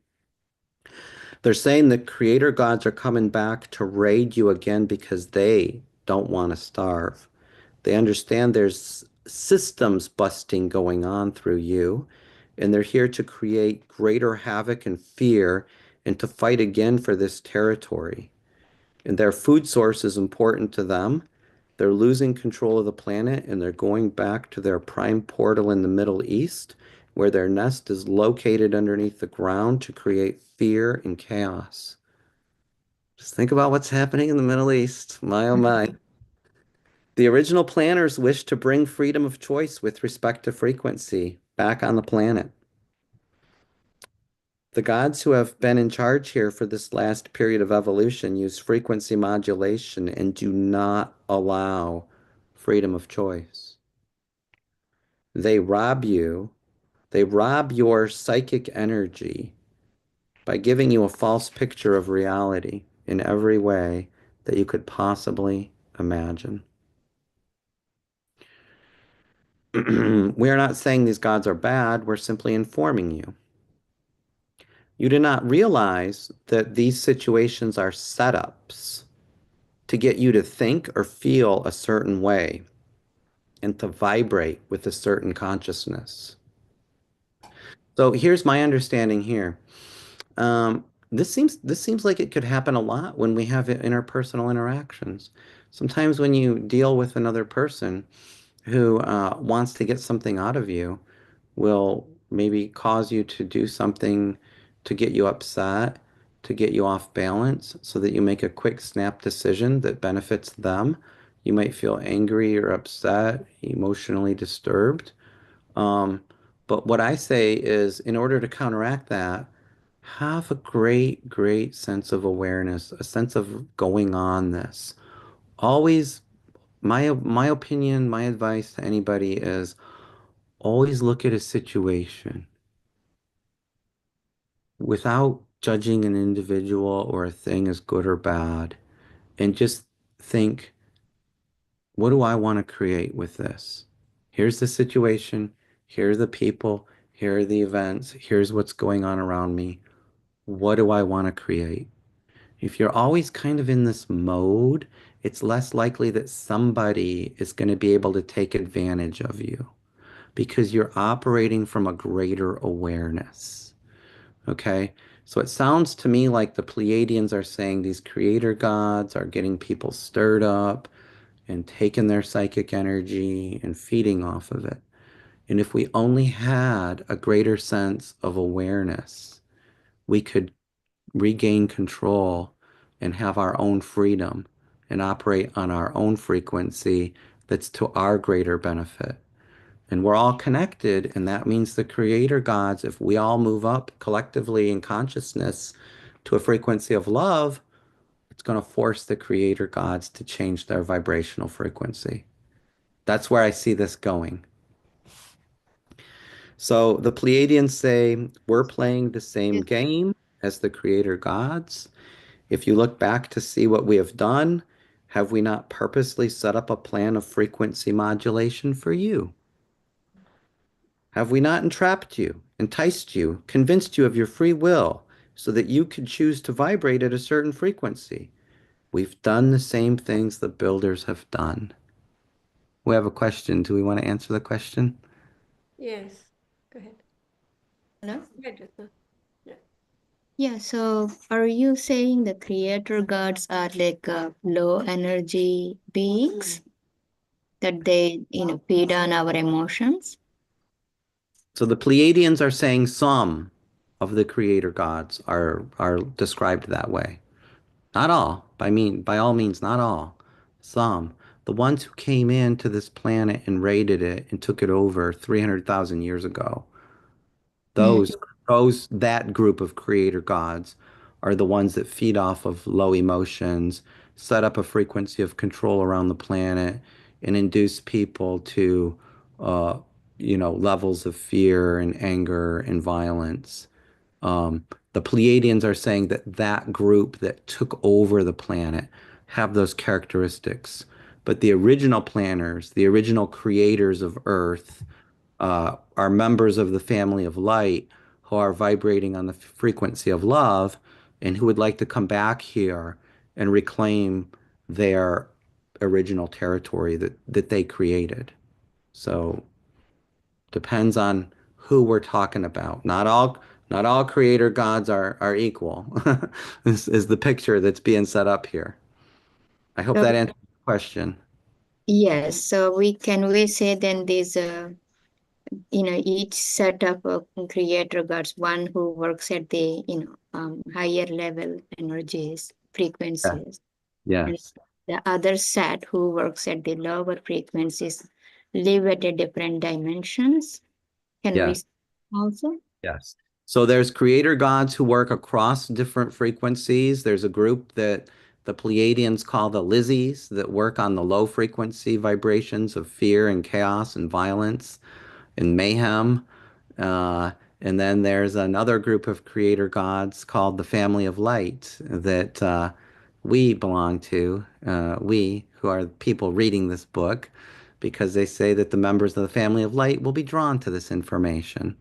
Speaker 2: They're saying the creator gods are coming back to raid you again because they don't want to starve. They understand there's systems busting going on through you, and they're here to create greater havoc and fear and to fight again for this territory. And their food source is important to them. They're losing control of the planet and they're going back to their prime portal in the Middle East, where their nest is located underneath the ground to create fear and chaos. Just think about what's happening in the Middle East. My oh my. The original planners wished to bring freedom of choice with respect to frequency back on the planet. The gods who have been in charge here for this last period of evolution use frequency modulation and do not allow freedom of choice. They rob you, they rob your psychic energy by giving you a false picture of reality in every way that you could possibly imagine. We are not saying these gods are bad, we're simply informing you. You do not realize that these situations are setups. to get you to think or feel a certain way and to vibrate with a certain consciousness. So here's my understanding here. This seems like it could happen a lot when we have interpersonal interactions. Sometimes when you deal with another person who wants to get something out of you, will maybe cause you to do something to get you upset, to get you off balance, so that you make a quick snap decision that benefits them. You might feel angry or upset, emotionally disturbed. Um, but what I say is, in order to counteract that, have a great, great sense of awareness, a sense of going on this. Always, my opinion, my advice to anybody is always look at a situation without judging an individual or a thing as good or bad, and just think, what do I want to create with this? Here's the situation, here are the people, here are the events, here's what's going on around me. What do I want to create? If you're always kind of in this mode, it's less likely that somebody is going to be able to take advantage of you because you're operating from a greater awareness. Okay. So it sounds to me like the Pleiadians are saying these creator gods are getting people stirred up and taking their psychic energy and feeding off of it. And if we only had a greater sense of awareness, we could regain control and have our own freedom and operate on our own frequency that's to our greater benefit. And we're all connected, and that means the creator gods, if we all move up collectively in consciousness to a frequency of love, it's going to force the creator gods to change their vibrational frequency. That's where I see this going. So the Pleiadians say we're playing the same
Speaker 3: Yes.
Speaker 2: game as the creator gods. If you look back to see what we have done, have we not purposely set up a plan of frequency modulation for you? Have we not entrapped you, enticed you, convinced you of your free will so that you could choose to vibrate at a certain frequency? We've done the same things the builders have done. We have a question. Do we want to answer the question?
Speaker 1: Yes. Go ahead.
Speaker 3: No?
Speaker 1: Go ahead, Ratna. Yeah.
Speaker 3: Yeah, so are you saying the creator gods are like low energy beings that they, feed on our emotions?
Speaker 2: So the Pleiadians are saying some of the creator gods are described that way. Not all. By all means, not all. Some. The ones who came into this planet and raided it and took it over 300,000 years ago.
Speaker 3: Mm.
Speaker 2: That group of creator gods are the ones that feed off of low emotions, set up a frequency of control around the planet, and induce people to, uh, levels of fear and anger and violence. The Pleiadians are saying that that group that took over the planet have those characteristics. But the original planners, the original creators of Earth, are members of the family of light who are vibrating on the frequency of love and who would like to come back here and reclaim their original territory that they created. So depends on who we're talking about. Not all creator gods are equal. This is the picture that's being set up here. I hope
Speaker 3: So,
Speaker 2: that answers the question.
Speaker 3: yes, so we say then there's each set of creator gods, one who works at the, higher level energies,
Speaker 2: Yeah.
Speaker 3: frequencies, and
Speaker 2: Yes.
Speaker 3: the other set who works at the lower frequencies live at a different dimensions. Can we
Speaker 2: Yes.
Speaker 3: say also?
Speaker 2: Yes. So there's creator gods who work across different frequencies. There's a group that the Pleiadians call the Lizzies that work on the low frequency vibrations of fear and chaos and violence and mayhem. Uh, and then there's another group of creator gods called the Family of Light that we belong to, we who are people reading this book, because they say that the members of the Family of Light will be drawn to this information.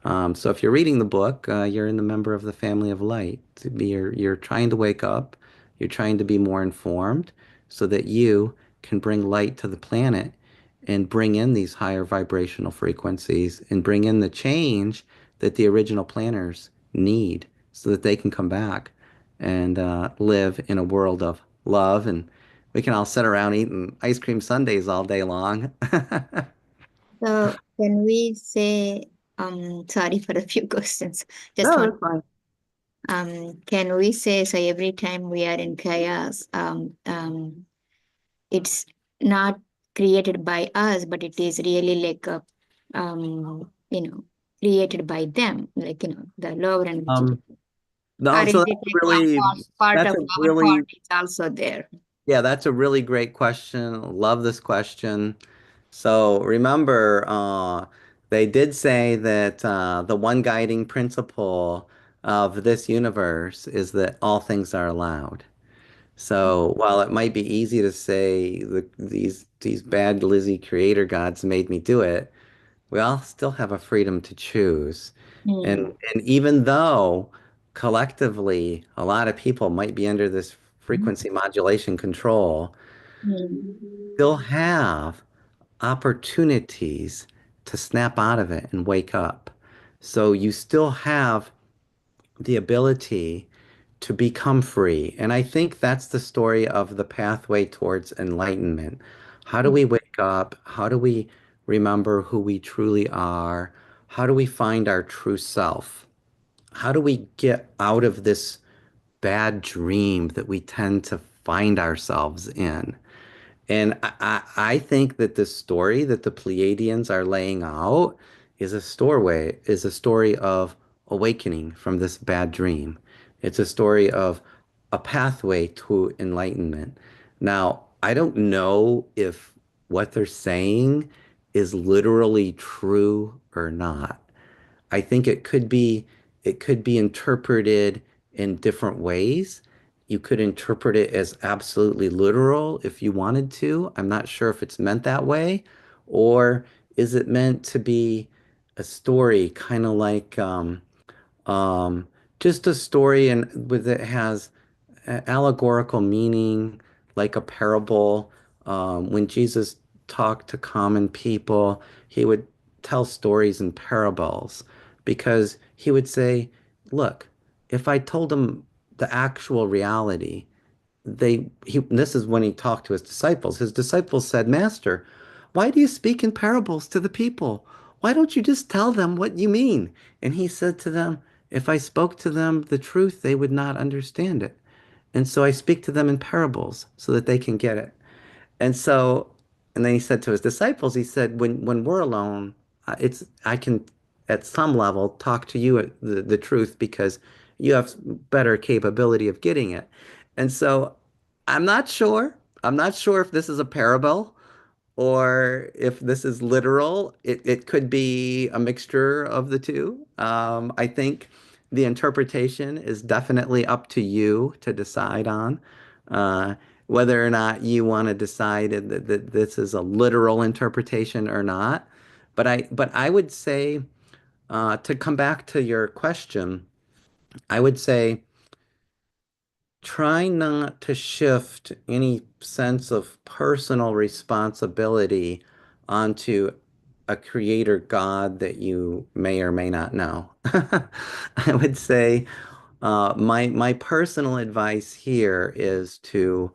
Speaker 2: So if you're reading the book, you're in the member of the family of light. You're trying to wake up. You're trying to be more informed so that you can bring light to the planet and bring in these higher vibrational frequencies and bring in the change that the original planners need so that they can come back and live in a world of love, and we can all sit around eating ice cream sundaes all day long.
Speaker 3: So can we say, sorry for a few questions. Just
Speaker 2: No,
Speaker 3: one.
Speaker 2: that's fine.
Speaker 3: Can we say, so every time we are in chaos, it's not created by us, but it is really like a, created by them, like, the lower energy.
Speaker 2: Um, no,
Speaker 3: Or is
Speaker 2: so
Speaker 3: it
Speaker 2: that's
Speaker 3: like
Speaker 2: really
Speaker 3: part
Speaker 2: that's
Speaker 3: of
Speaker 2: a
Speaker 3: our
Speaker 2: really
Speaker 3: part is also there?
Speaker 2: yeah, that's a really great question. Love this question. So remember, they did say that the one guiding principle of this universe is that all things are allowed. So while it might be easy to say these bad Lizzie creator gods made me do it, we all still have a freedom to choose.
Speaker 3: Hmm.
Speaker 2: And even though collectively a lot of people might be under this frequency modulation control,
Speaker 3: Hmm.
Speaker 2: still have opportunities to snap out of it and wake up. So you still have the ability to become free. And I think that's the story of the pathway towards enlightenment. How do we wake up? How do we remember who we truly are? How do we find our true self? How do we get out of this bad dream that we tend to find ourselves in? And I think that the story that the Pleiadians are laying out is a story of awakening from this bad dream. It's a story of a pathway to enlightenment. Now, I don't know if what they're saying is literally true or not. I think it could be interpreted in different ways. You could interpret it as absolutely literal if you wanted to. I'm not sure if it's meant that way, or is it meant to be a story, kind of like um, just a story and with it has allegorical meaning, like a parable. When Jesus talked to common people, he would tell stories and parables because he would say, look, if I told them the actual reality, this is when he talked to his disciples. His disciples said, Master, why do you speak in parables to the people? Why don't you just tell them what you mean? And he said to them, if I spoke to them the truth, they would not understand it. And so I speak to them in parables so that they can get it. And so, and then he said to his disciples, he said, when we're alone, I can at some level talk to you the truth because you have better capability of getting it. And so I'm not sure. I'm not sure if this is a parable or if this is literal. It could be a mixture of the two. I think the interpretation is definitely up to you to decide on uh, whether or not you want to decide that this is a literal interpretation or not. But I would say to come back to your question, I would say try not to shift any sense of personal responsibility onto a creator God that you may or may not know. I would say my personal advice here is to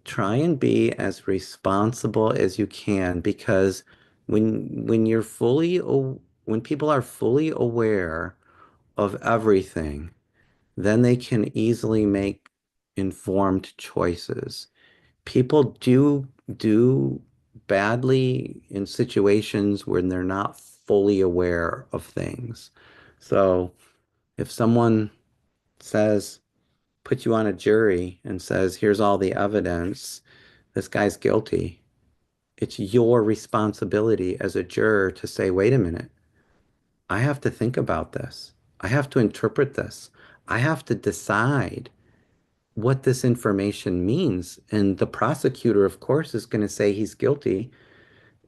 Speaker 2: try and be as responsible as you can because when you're when people are fully aware of everything, then they can easily make informed choices. People do badly in situations when they're not fully aware of things. So if someone says, put you on a jury and says, here's all the evidence, this guy's guilty, it's your responsibility as a juror to say, wait a minute, I have to think about this. I have to interpret this. I have to decide what this information means. And the prosecutor, of course, is going to say he's guilty.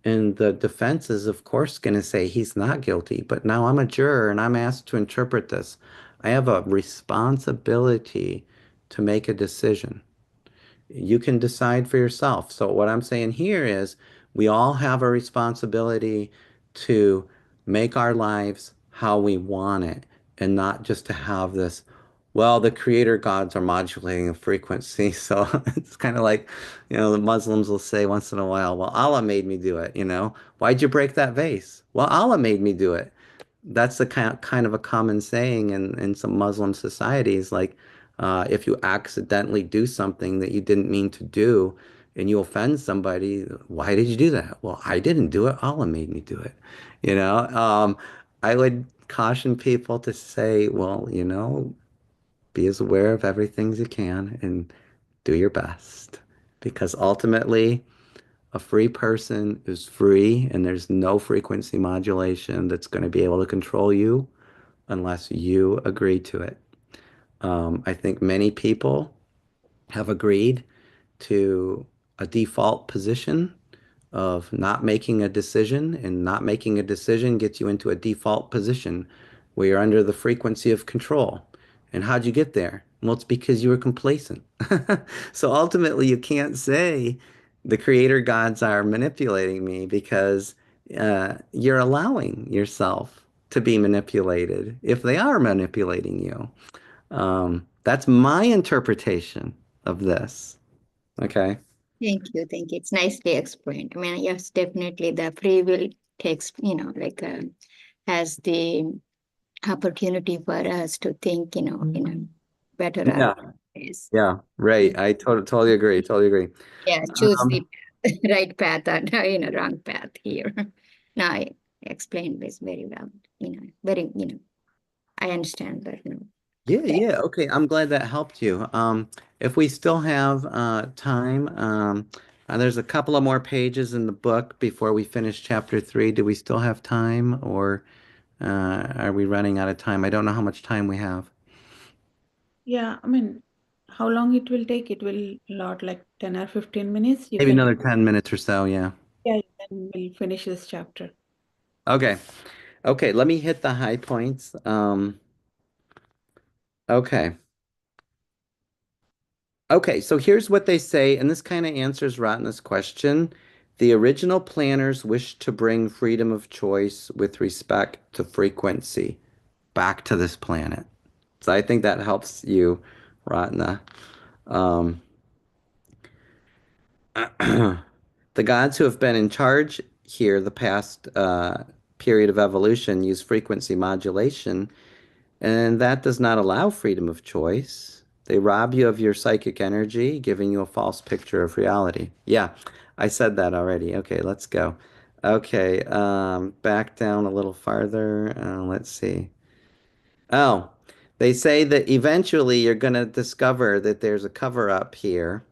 Speaker 2: And the defense is, of course, going to say he's not guilty. But now I'm a juror and I'm asked to interpret this. I have a responsibility to make a decision. You can decide for yourself. So what I'm saying here is we all have a responsibility to make our lives how we want it and not just to have this, well, the creator gods are modulating a frequency. So it's kind of like, the Muslims will say once in a while, well, Allah made me do it, Why'd you break that vase? Well, Allah made me do it. That's the kind of a common saying in some Muslim societies. Like, if you accidentally do something that you didn't mean to do and you offend somebody, why did you do that? Well, I didn't do it. Allah made me do it. You know, um, I would caution people to say, well, be as aware of everything as you can and do your best. Because ultimately, a free person is free, and there's no frequency modulation that's going to be able to control you unless you agree to it. I think many people have agreed to a default position of not making a decision, and not making a decision gets you into a default position where you're under the frequency of control. And how'd you get there? Well, it's because you were complacent. So ultimately, you can't say the creator gods are manipulating me, because you're allowing yourself to be manipulated if they are manipulating you. That's my interpretation of this. Okay.
Speaker 3: Thank you. It's nicely explained. I mean, yes, definitely the free will takes, has the opportunity for us to think, in a better
Speaker 2: Yeah.
Speaker 3: ways.
Speaker 2: Yeah. Right. I totally agree. Totally agree.
Speaker 3: Yeah, choose
Speaker 2: Um,
Speaker 3: the right path or wrong path here. Now I explained this very well. Very, I understand that.
Speaker 2: yeah.
Speaker 3: Thank
Speaker 2: Yeah. Okay. I'm glad that helped you. If we still have time, there's a couple of more pages in the book before we finish chapter 3. Do we still have time, or are we running out of time? I don't know how much time we have.
Speaker 4: Yeah, I mean, how long it will take? It will lot like 10 or 15 minutes. You
Speaker 2: Maybe
Speaker 4: can,
Speaker 2: another 10 minutes or so. Yeah.
Speaker 4: yeah, then we'll finish this chapter.
Speaker 2: Okay. Okay. Let me hit the high points. Okay. Okay, so here's what they say, and this kind of answers Ratna's question. The original planners wished to bring freedom of choice with respect to frequency back to this planet. So I think that helps you, Ratna. Um, the gods who have been in charge here the past period of evolution use frequency modulation, and that does not allow freedom of choice. They rob you of your psychic energy, giving you a false picture of reality. Yeah, I said that already. Okay, let's go. Okay, back down a little farther. Let's see. Oh, they say that eventually you're going to discover that there's a cover up here,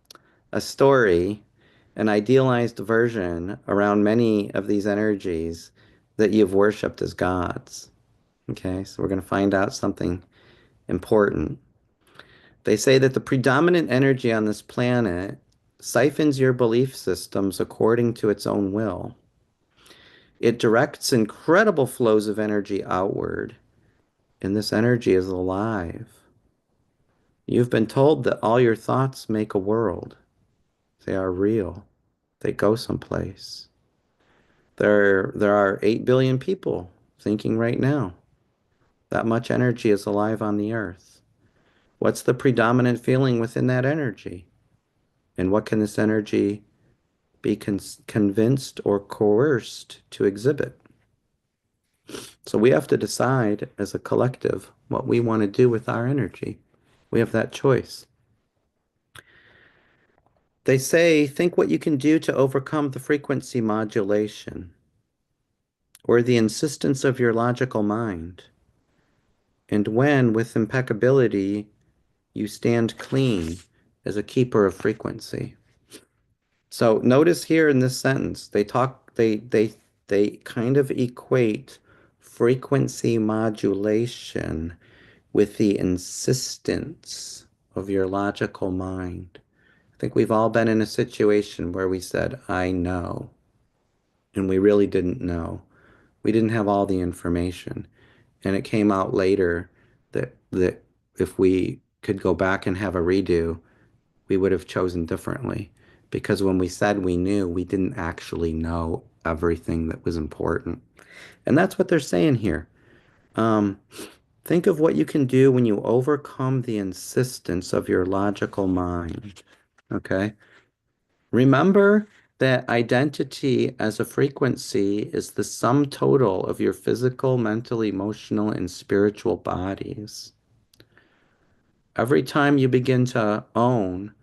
Speaker 2: a story, an idealized version around many of these energies that you've worshipped as gods. Okay, so we're going to find out something important. They say that the predominant energy on this planet siphons your belief systems according to its own will. It directs incredible flows of energy outward, and this energy is alive. You've been told that all your thoughts make a world. They are real. They go someplace. There are 8 billion people thinking right now. That much energy is alive on the earth. What's the predominant feeling within that energy? And what can this energy be convinced or coerced to exhibit? So we have to decide as a collective what we want to do with our energy. We have that choice. They say, think what you can do to overcome the frequency modulation or the insistence of your logical mind. And when, with impeccability, you stand clean as a keeper of frequency. So notice here in this sentence, they kind of equate frequency modulation with the insistence of your logical mind. I think we've all been in a situation where we said, I know, and we really didn't know. We didn't have all the information. And it came out later that if we could go back and have a redo, we would have chosen differently. Because when we said we knew, we didn't actually know everything that was important. And that's what they're saying here. Um, think of what you can do when you overcome the insistence of your logical mind. Okay? Remember that identity as a frequency is the sum total of your physical, mental, emotional, and spiritual bodies. Every time you begin to own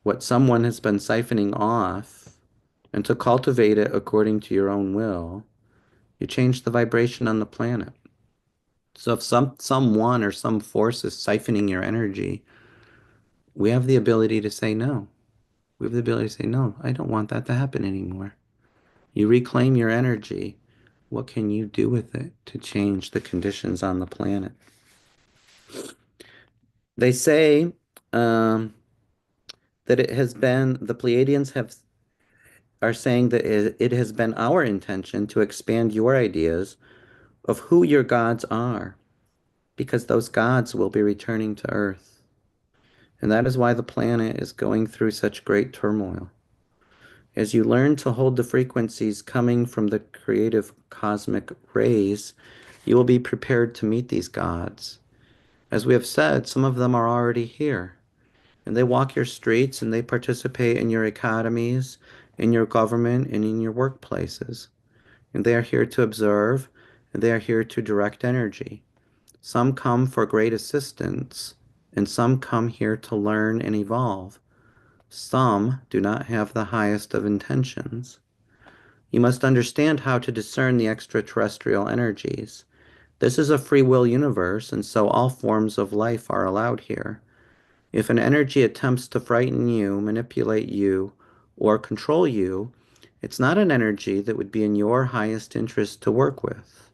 Speaker 2: what someone has been siphoning off and to cultivate it according to your own will, you change the vibration on the planet. So if someone or some force is siphoning your energy, we have the ability to say no. We have the ability to say, no, I don't want that to happen anymore. You reclaim your energy. What can you do with it to change the conditions on the planet? They say that it has been, the Pleiadians are saying that it has been our intention to expand your ideas of who your gods are, because those gods will be returning to Earth. And that is why the planet is going through such great turmoil. As you learn to hold the frequencies coming from the creative cosmic rays, you will be prepared to meet these gods. As we have said, some of them are already here, and they walk your streets and they participate in your academies, in your government, and in your workplaces. And they are here to observe, and they are here to direct energy. Some come for great assistance, and some come here to learn and evolve. Some do not have the highest of intentions. You must understand how to discern the extraterrestrial energies. This is a free will universe, and so all forms of life are allowed here. If an energy attempts to frighten you, manipulate you, or control you, it's not an energy that would be in your highest interest to work with.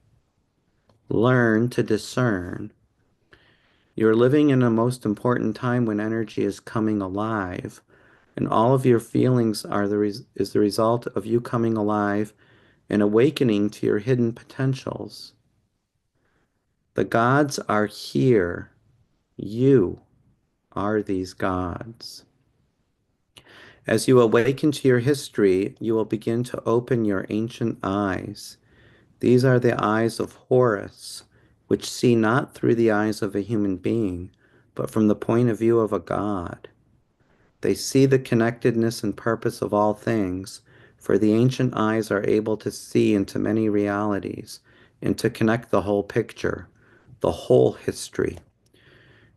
Speaker 2: Learn to discern. You're living in a most important time when energy is coming alive, and all of your feelings are is the result of you coming alive and awakening to your hidden potentials. The gods are here. You are these gods. As you awaken to your history, you will begin to open your ancient eyes. These are the eyes of Horus, which see not through the eyes of a human being, but from the point of view of a god. They see the connectedness and purpose of all things, for the ancient eyes are able to see into many realities and to connect the whole picture, the whole history.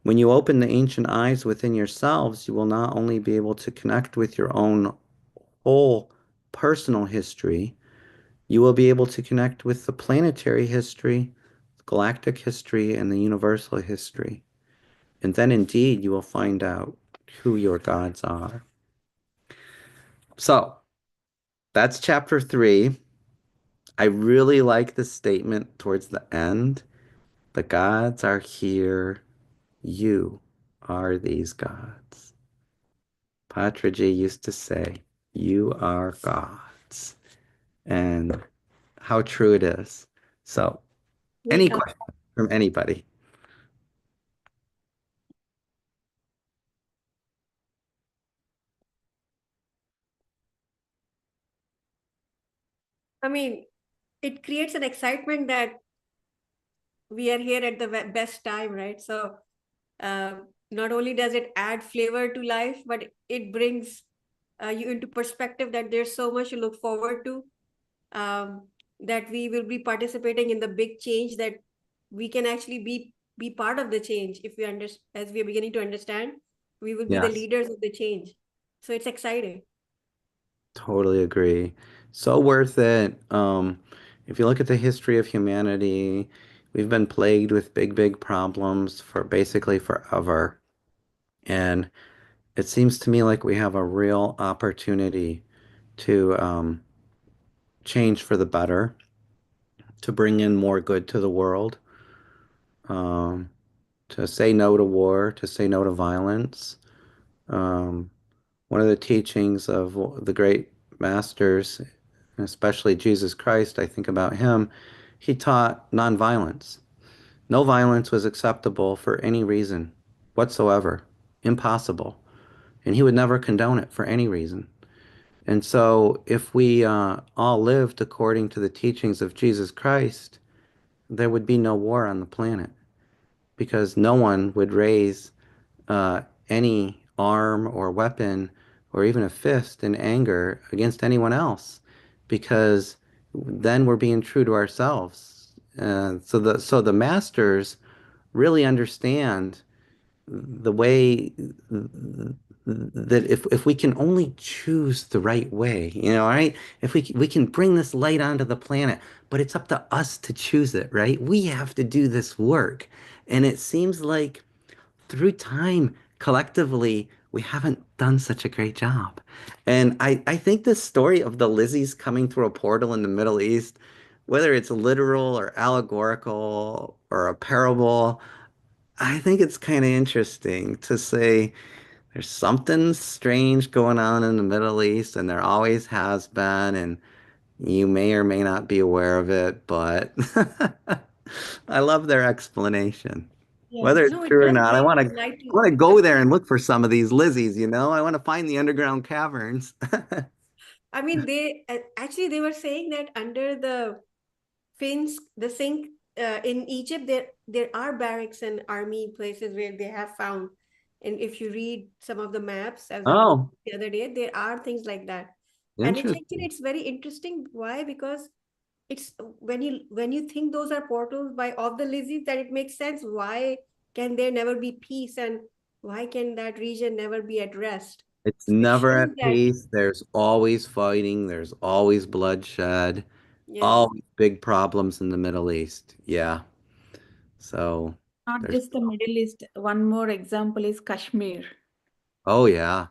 Speaker 2: When you open the ancient eyes within yourselves, you will not only be able to connect with your own whole personal history, you will be able to connect with the planetary history, galactic history, and the universal history. And then indeed you will find out who your gods are. So that's chapter 3. I really like the statement towards the end. The gods are here. You are these gods. Patriji used to say, you are gods. And how true it is. So, any
Speaker 1: Yeah.
Speaker 2: question from anybody?
Speaker 1: I mean, it creates an excitement that we are here at the best time, right? So not only does it add flavor to life, but it brings you into perspective that there's so much to look forward to, that we will be participating in the big change, that we can actually be part of the change. If we as we are beginning to understand, we will be the
Speaker 2: Yes,
Speaker 1: leaders of the change. So it's exciting.
Speaker 2: totally agree. So worth it. If you look at the history of humanity, we've been plagued with big, big problems for basically forever. And it seems to me like we have a real opportunity to change for the better, to bring in more good to the world, um, to say no to war, to say no to violence. Um, one of the teachings of the great masters, especially Jesus Christ, I think about him, he taught nonviolence. No violence was acceptable for any reason whatsoever. Impossible. and he would never condone it for any reason. And so, if we all lived according to the teachings of Jesus Christ, there would be no war on the planet because no one would raise any arm or weapon or even a fist in anger against anyone else because then we're being true to ourselves. So the masters really understand the way that if we can only choose the right way, right? If we can bring this light onto the planet, but it's up to us to choose it, right? We have to do this work. And it seems like through time, collectively, we haven't done such a great job. And I think the story of the Lizzies coming through a portal in the Middle East, whether it's literal or allegorical or a parable, I think it's kind of interesting to say there's something strange going on in the Middle East, and there always has been, and you may or may not be aware of it, but I love their explanation.
Speaker 4: Yeah.
Speaker 2: Whether it's
Speaker 1: No, it
Speaker 2: true or
Speaker 1: does
Speaker 2: not, I
Speaker 1: bring
Speaker 2: want to
Speaker 1: light
Speaker 2: I want
Speaker 1: to.
Speaker 2: to go there and look for some of these Lizzies, I want to find the underground caverns.
Speaker 1: I mean, they actually they were saying that under the Finns, the sink in Egypt, there are barracks and army places where they have found. And if you read some of the maps, as I told
Speaker 2: Oh,
Speaker 1: you the other day, there are things like that. And it's actually
Speaker 2: interesting.
Speaker 1: it's very interesting. Why? Because it's when you think those are portals by of the lizards, that it makes sense. Why can there never be peace, and why can that region never be at rest?
Speaker 2: It's
Speaker 1: So it
Speaker 2: never
Speaker 1: shows
Speaker 2: at
Speaker 1: that
Speaker 2: peace. There's always fighting. There's always bloodshed.
Speaker 1: yes,
Speaker 2: Always big problems in the Middle East. Yeah. So
Speaker 4: Not
Speaker 2: there's,
Speaker 4: just the Middle East. One more example is Kashmir.
Speaker 2: oh yeah,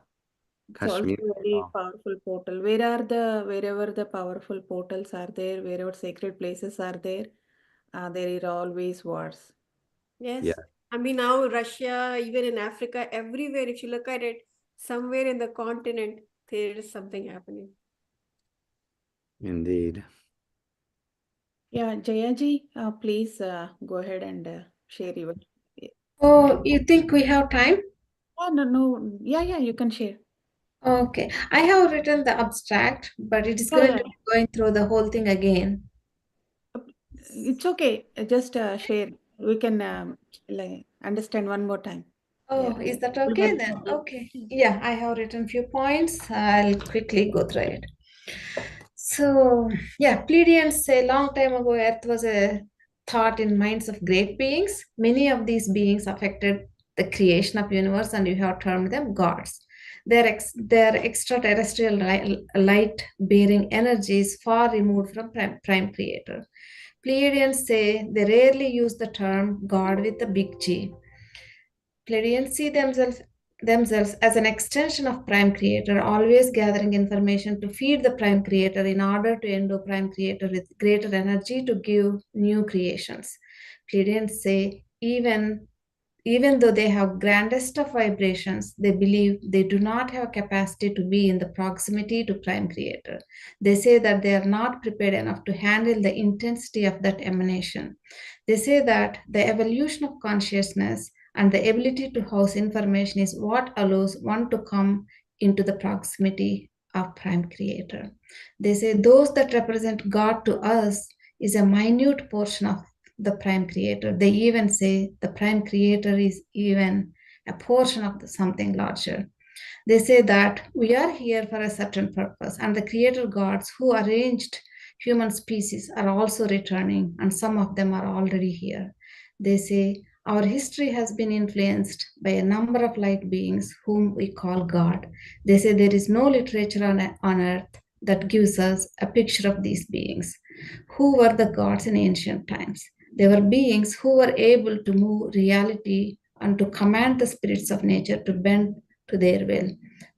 Speaker 4: It's also
Speaker 2: Kashmir.
Speaker 4: a very powerful portal. Wherever the powerful portals are there, wherever sacred places are there, there are always wars.
Speaker 1: yes.
Speaker 2: Yeah,
Speaker 1: I mean, now Russia, even in Africa, everywhere, if you look at it, somewhere in the continent, there is something happening.
Speaker 2: indeed.
Speaker 4: Yeah, Jayaji, please go ahead and share your.
Speaker 5: Oh, you think we have time?
Speaker 4: Oh, no, no. Yeah, you can share.
Speaker 5: Okay. I have written the abstract, but it is
Speaker 4: Yeah,
Speaker 5: going
Speaker 4: yeah.
Speaker 5: to be going through the whole thing again.
Speaker 4: Uh, It's okay. Just share. We can like understand one more time. Yeah.
Speaker 5: Oh, is that
Speaker 4: Will
Speaker 5: okay
Speaker 4: help
Speaker 5: then?
Speaker 4: you.
Speaker 5: Okay. Yeah, I have written few points. I'll quickly go through it. So, yeah, Pleiadians say long time ago Earth was a thought in minds of great beings. Many of these beings affected the creation of universe, and you have termed them gods. Their extraterrestrial light-bearing energies far removed from prime creator. Pleiadians say they rarely use the term God with a big G. Pleiadians see themselves as an extension of Prime Creator, always gathering information to feed the Prime Creator in order to endue Prime Creator with greater energy to give new creations. Pleiadians say even though they have grandest of vibrations, they believe they do not have capacity to be in the proximity to Prime Creator. They say that they are not prepared enough to handle the intensity of that emanation. They say that the evolution of consciousness and the ability to house information is what allows one to come into the proximity of Prime Creator. They say those that represent God to us is a minute portion of the Prime Creator. They even say the Prime Creator is even a portion of something larger. They say that we are here for a certain purpose, and the creator gods who arranged human species are also returning, and some of them are already here. They say our history has been influenced by a number of light beings whom we call God. They say there is no literature on earth that gives us a picture of these beings. Who were the gods in ancient times? They were beings who were able to move reality and to command the spirits of nature to bend to their will.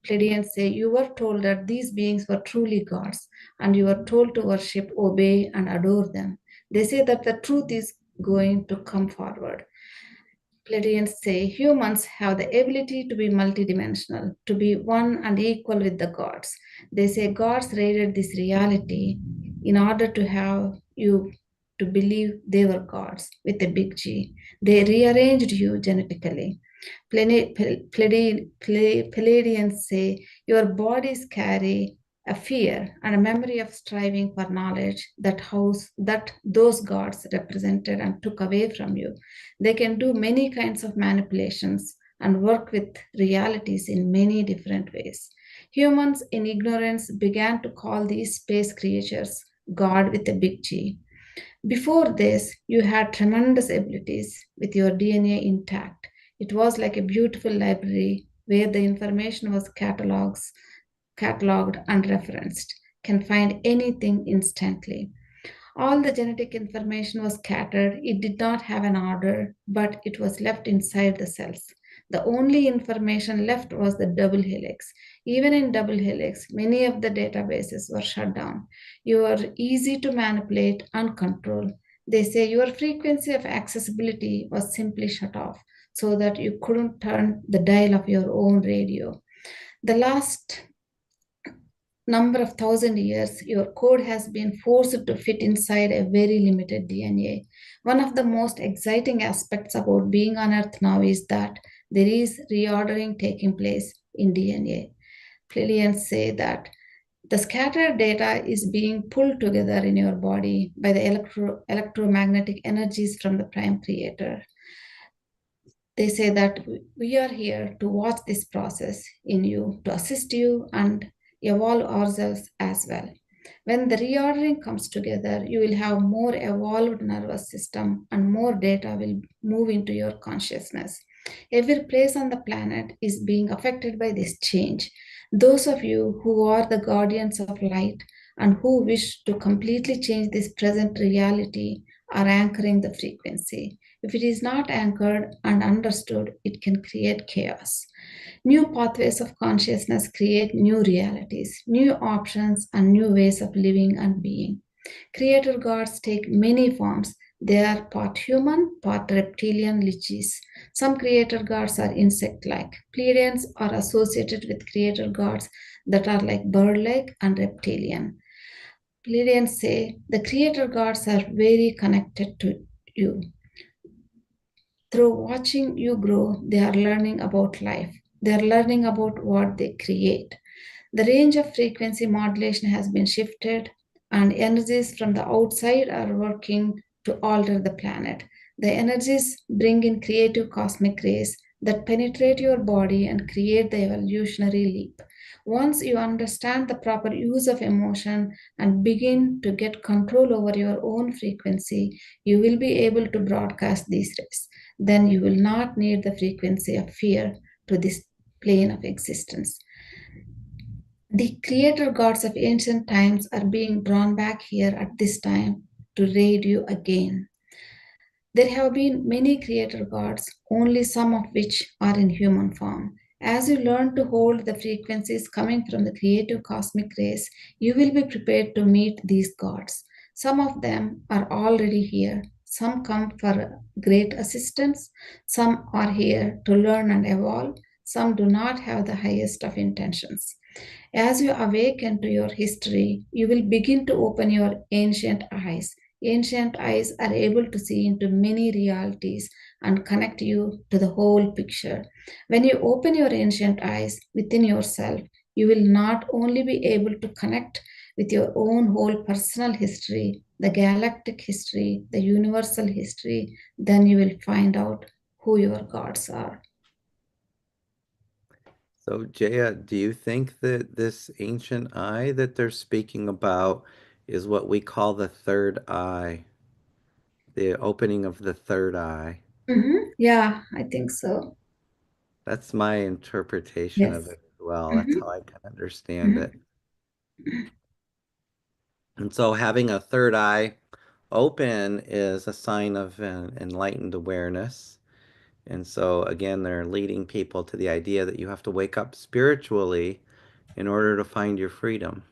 Speaker 5: Pleiadians say, you were told that these beings were truly gods, and you were told to worship, obey, and adore them. They say that the truth is going to come forward. Pleiadians say humans have the ability to be multidimensional, to be one and equal with the gods. They say gods raided this reality in order to have you to believe they were gods with a big G. They rearranged you genetically. Palladians say your bodies carry a fear and a memory of striving for knowledge that those gods represented and took away from you. They can do many kinds of manipulations and work with realities in many different ways. Humans in ignorance began to call these space creatures God with a big G. Before this, you had tremendous abilities with your DNA intact. It was like a beautiful library where the information was cataloged and referenced, can find anything instantly. All the genetic information was scattered. It did not have an order, but it was left inside the cells. The only information left was the double helix. Even in double helix, many of the databases were shut down. You were easy to manipulate and control. They say your frequency of accessibility was simply shut off so that you couldn't turn the dial of your own radio. The last number of thousand years, your code has been forced to fit inside a very limited DNA. One of the most exciting aspects about being on Earth now is that there is reordering taking place in DNA. Pleiadians say that the scattered data is being pulled together in your body by the electromagnetic energies from the Prime Creator. They say that we are here to watch this process in you, to assist you and evolve ourselves as well. When the reordering comes together, you will have more evolved nervous system and more data will move into your consciousness. Every place on the planet is being affected by this change. Those of you who are the guardians of light and who wish to completely change this present reality are anchoring the frequency. If it is not anchored and understood, it can create chaos. New pathways of consciousness create new realities, new options, and new ways of living and being. Creator gods take many forms. They are part human, part reptilian lichis. Some creator gods are insect-like. Pleiadians are associated with creator gods that are like bird-like and reptilian. Pleiadians say the creator gods are very connected to you. Through watching you grow, they are learning about life. They are learning about what they create. The range of frequency modulation has been shifted, and energies from the outside are working to alter the planet. The energies bring in creative cosmic rays that penetrate your body and create the evolutionary leap. Once you understand the proper use of emotion and begin to get control over your own frequency, you will be able to broadcast these rays. Then you will not need the frequency of fear to this plane of existence. The creator gods of ancient times are being drawn back here at this time to raid you again. There have been many creator gods, only some of which are in human form. As you learn to hold the frequencies coming from the creative cosmic rays, you will be prepared to meet these gods. Some of them are already here. Some come for great assistance. Some are here to learn and evolve. Some do not have the highest of intentions. As you awaken to your history, you will begin to open your ancient eyes. Ancient eyes are able to see into many realities and connect you to the whole picture. When you open your ancient eyes within yourself, you will not only be able to connect with your own whole personal history, the galactic history, the universal history, then you will find out who your gods are.
Speaker 2: So, Jaya, do you think that this ancient eye that they're speaking about is what we call the third eye, the opening of the third eye?
Speaker 5: Yeah, I think so.
Speaker 2: That's my interpretation of
Speaker 5: Yes.
Speaker 2: it as well. That's how I can understand it. And so having a third eye open is a sign of an enlightened awareness. And so again, they're leading people to the idea that you have to wake up spiritually in order to find your freedom.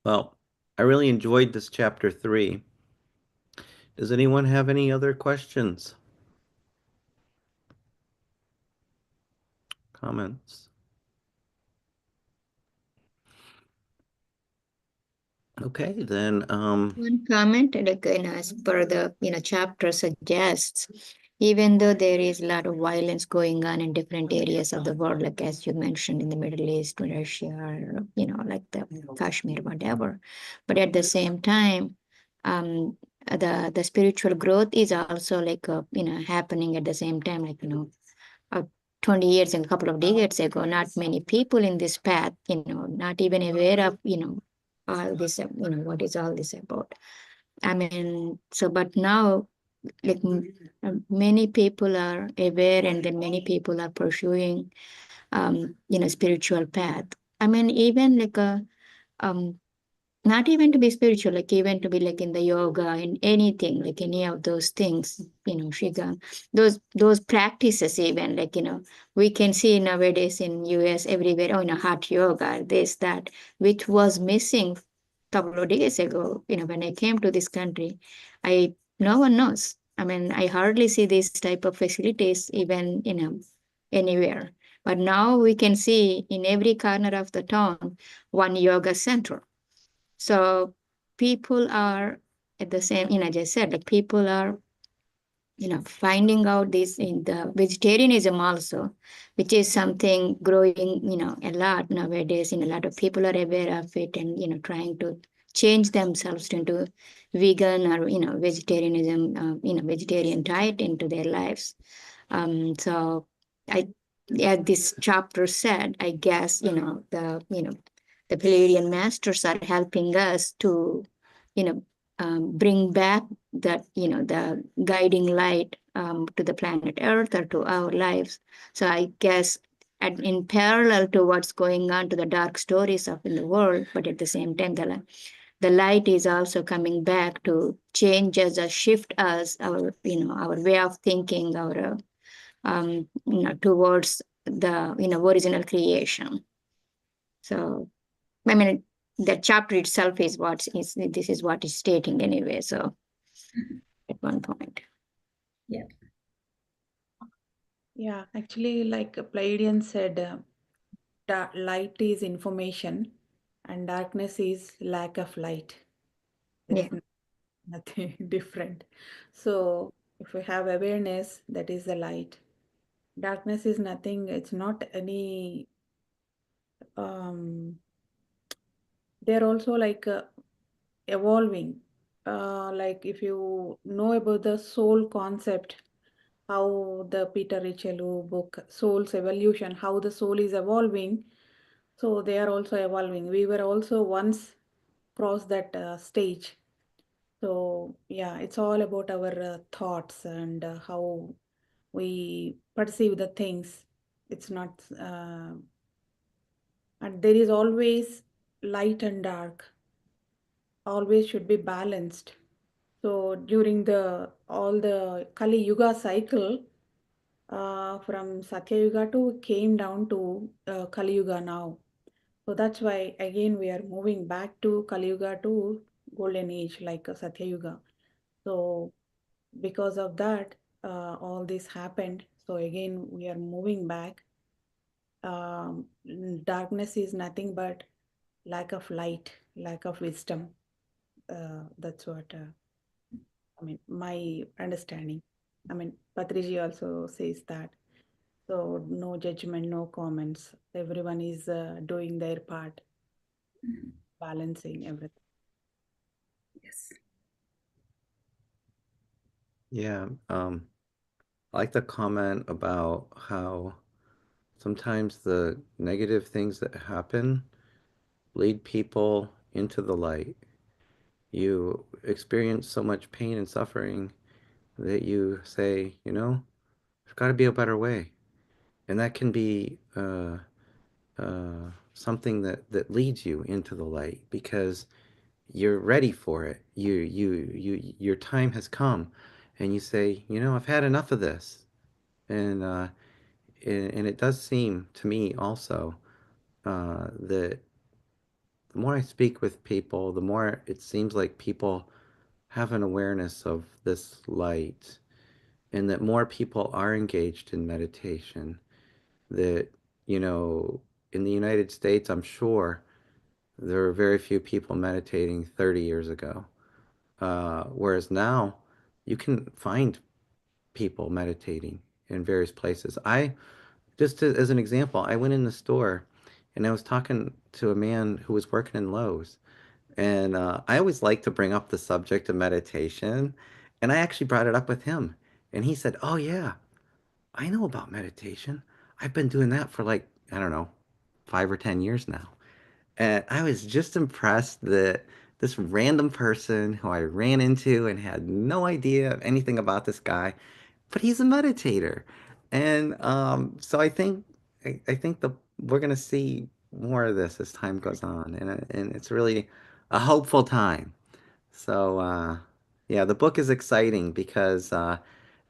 Speaker 2: Well, I really enjoyed this chapter 3. Does anyone have any other questions? Comments? Okay, then
Speaker 3: One comment, like, as per the chapter suggests, even though there is a lot of violence going on in different areas of the world, like as you mentioned in the Middle East, Russia, or like the Kashmir, whatever, but at the same time, the spiritual growth is also like happening at the same time, like uh, 20 years and a couple of decades ago, not many people in this path, not even aware of, all this, what is all this about? I mean, so, but now, like many people are aware, and then many people are pursuing, spiritual path. I mean, even like um, not even to be spiritual, like even to be like in the yoga, in anything, like any of those things, shiga, those practices, even like we can see nowadays in US everywhere, hot yoga, this that, which was missing a couple of days ago. When I came to this country, I no one knows. I mean, I hardly see these type of facilities even anywhere. But now we can see in every corner of the town one yoga center. So people are at the same, as I said, like people are, finding out this in the vegetarianism also, which is something growing, a lot nowadays, and a lot of people are aware of it, and, trying to change themselves into vegan or, vegetarianism, vegetarian diet into their lives. So I, as this chapter said, I guess, the Palladian masters are helping us to, you know, bring back that, the guiding light to the planet Earth or to our lives. So I guess in parallel to what's going on to the dark stories of in the world, but at the same time, the light is also coming back to change us or shift us, our, our way of thinking, our, towards the, original creation. So I mean, the chapter itself is this is what it's stating anyway. So at one point.
Speaker 5: Yeah.
Speaker 4: Yeah, actually, like Pleiadian said, light is information and darkness is lack of light. There
Speaker 3: Yeah.
Speaker 4: is nothing different. So if we have awareness, that is the light. Darkness is nothing, it's not any, they're also like evolving. Like if you know about the soul concept, how the Peter Richelieu book, Soul's Evolution, how the soul is evolving. So they are also evolving. We were also once crossed that stage. So yeah, it's all about our thoughts and how we perceive the things. It's not, and there is always light and dark. Always should be balanced. So during the all the Kali Yuga cycle, from Satya Yuga to came down to Kali Yuga now. So that's why again we are moving back to Kali Yuga to Golden Age like Satya Yuga. So because of that, all this happened. So again we are moving back. Um, Darkness is nothing but lack of light, lack of wisdom. That's what. I mean, my understanding. I mean, Patriji also says that. So, no judgment, no comments. Everyone is doing their part, balancing everything.
Speaker 5: Yes.
Speaker 2: yeah, I like the comment about how sometimes the negative things that happen lead people into the light. You experience so much pain and suffering that you say, there's got to be a better way. And that can be something that leads you into the light because you're ready for it. Your time has come, and you say, I've had enough of this. And and it does seem to me also that the more I speak with people, the more it seems like people have an awareness of this light, and that more people are engaged in meditation. That, in the United States, I'm sure There were very few people meditating 30 years ago. Whereas now you can find people meditating in various places. As an example, I went in the store and I was talking to a man who was working in Lowe's. And I always like to bring up the subject of meditation. And I actually brought it up with him. And he said, "Oh, yeah, I know about meditation. I've been doing that for like, I don't know, 5 or 10 years now." And I was just impressed that this random person who I ran into and had no idea anything about this guy, but he's a meditator. And so I think we're gonna see more of this as time goes on, and it's really a hopeful time. So yeah, the book is exciting because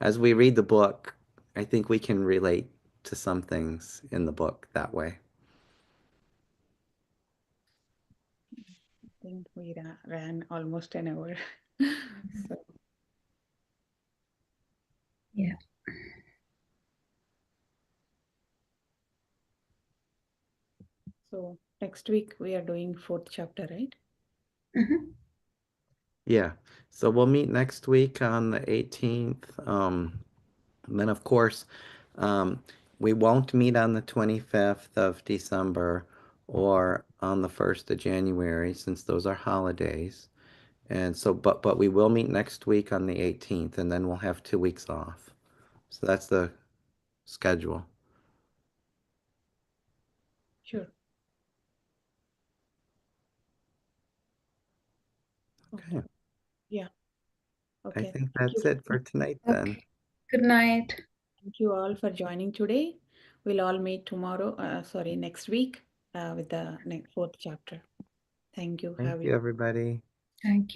Speaker 2: as we read the book, I think we can relate to some things in the book that way.
Speaker 4: I think we ran almost an hour. So,
Speaker 5: Yeah.
Speaker 4: so next week we are doing 4th chapter, right?
Speaker 5: Mhm.
Speaker 2: Yeah. So we'll meet next week on the 18th. And then, of course, um, we won't meet on the 25th of December or on the 1st of January since those are holidays. And so, but we will meet next week on the 18th, and then we'll have 2 weeks off. So that's the schedule.
Speaker 4: Sure.
Speaker 2: Okay.
Speaker 4: Yeah.
Speaker 2: I
Speaker 4: Okay.
Speaker 2: think
Speaker 4: Thank you.
Speaker 2: that's it for tonight then.
Speaker 5: Okay. Good night.
Speaker 4: Thank you all for joining today. We'll all meet tomorrow, next week with the 4th chapter. Thank you.
Speaker 2: Thank you, everybody.
Speaker 5: Thank you.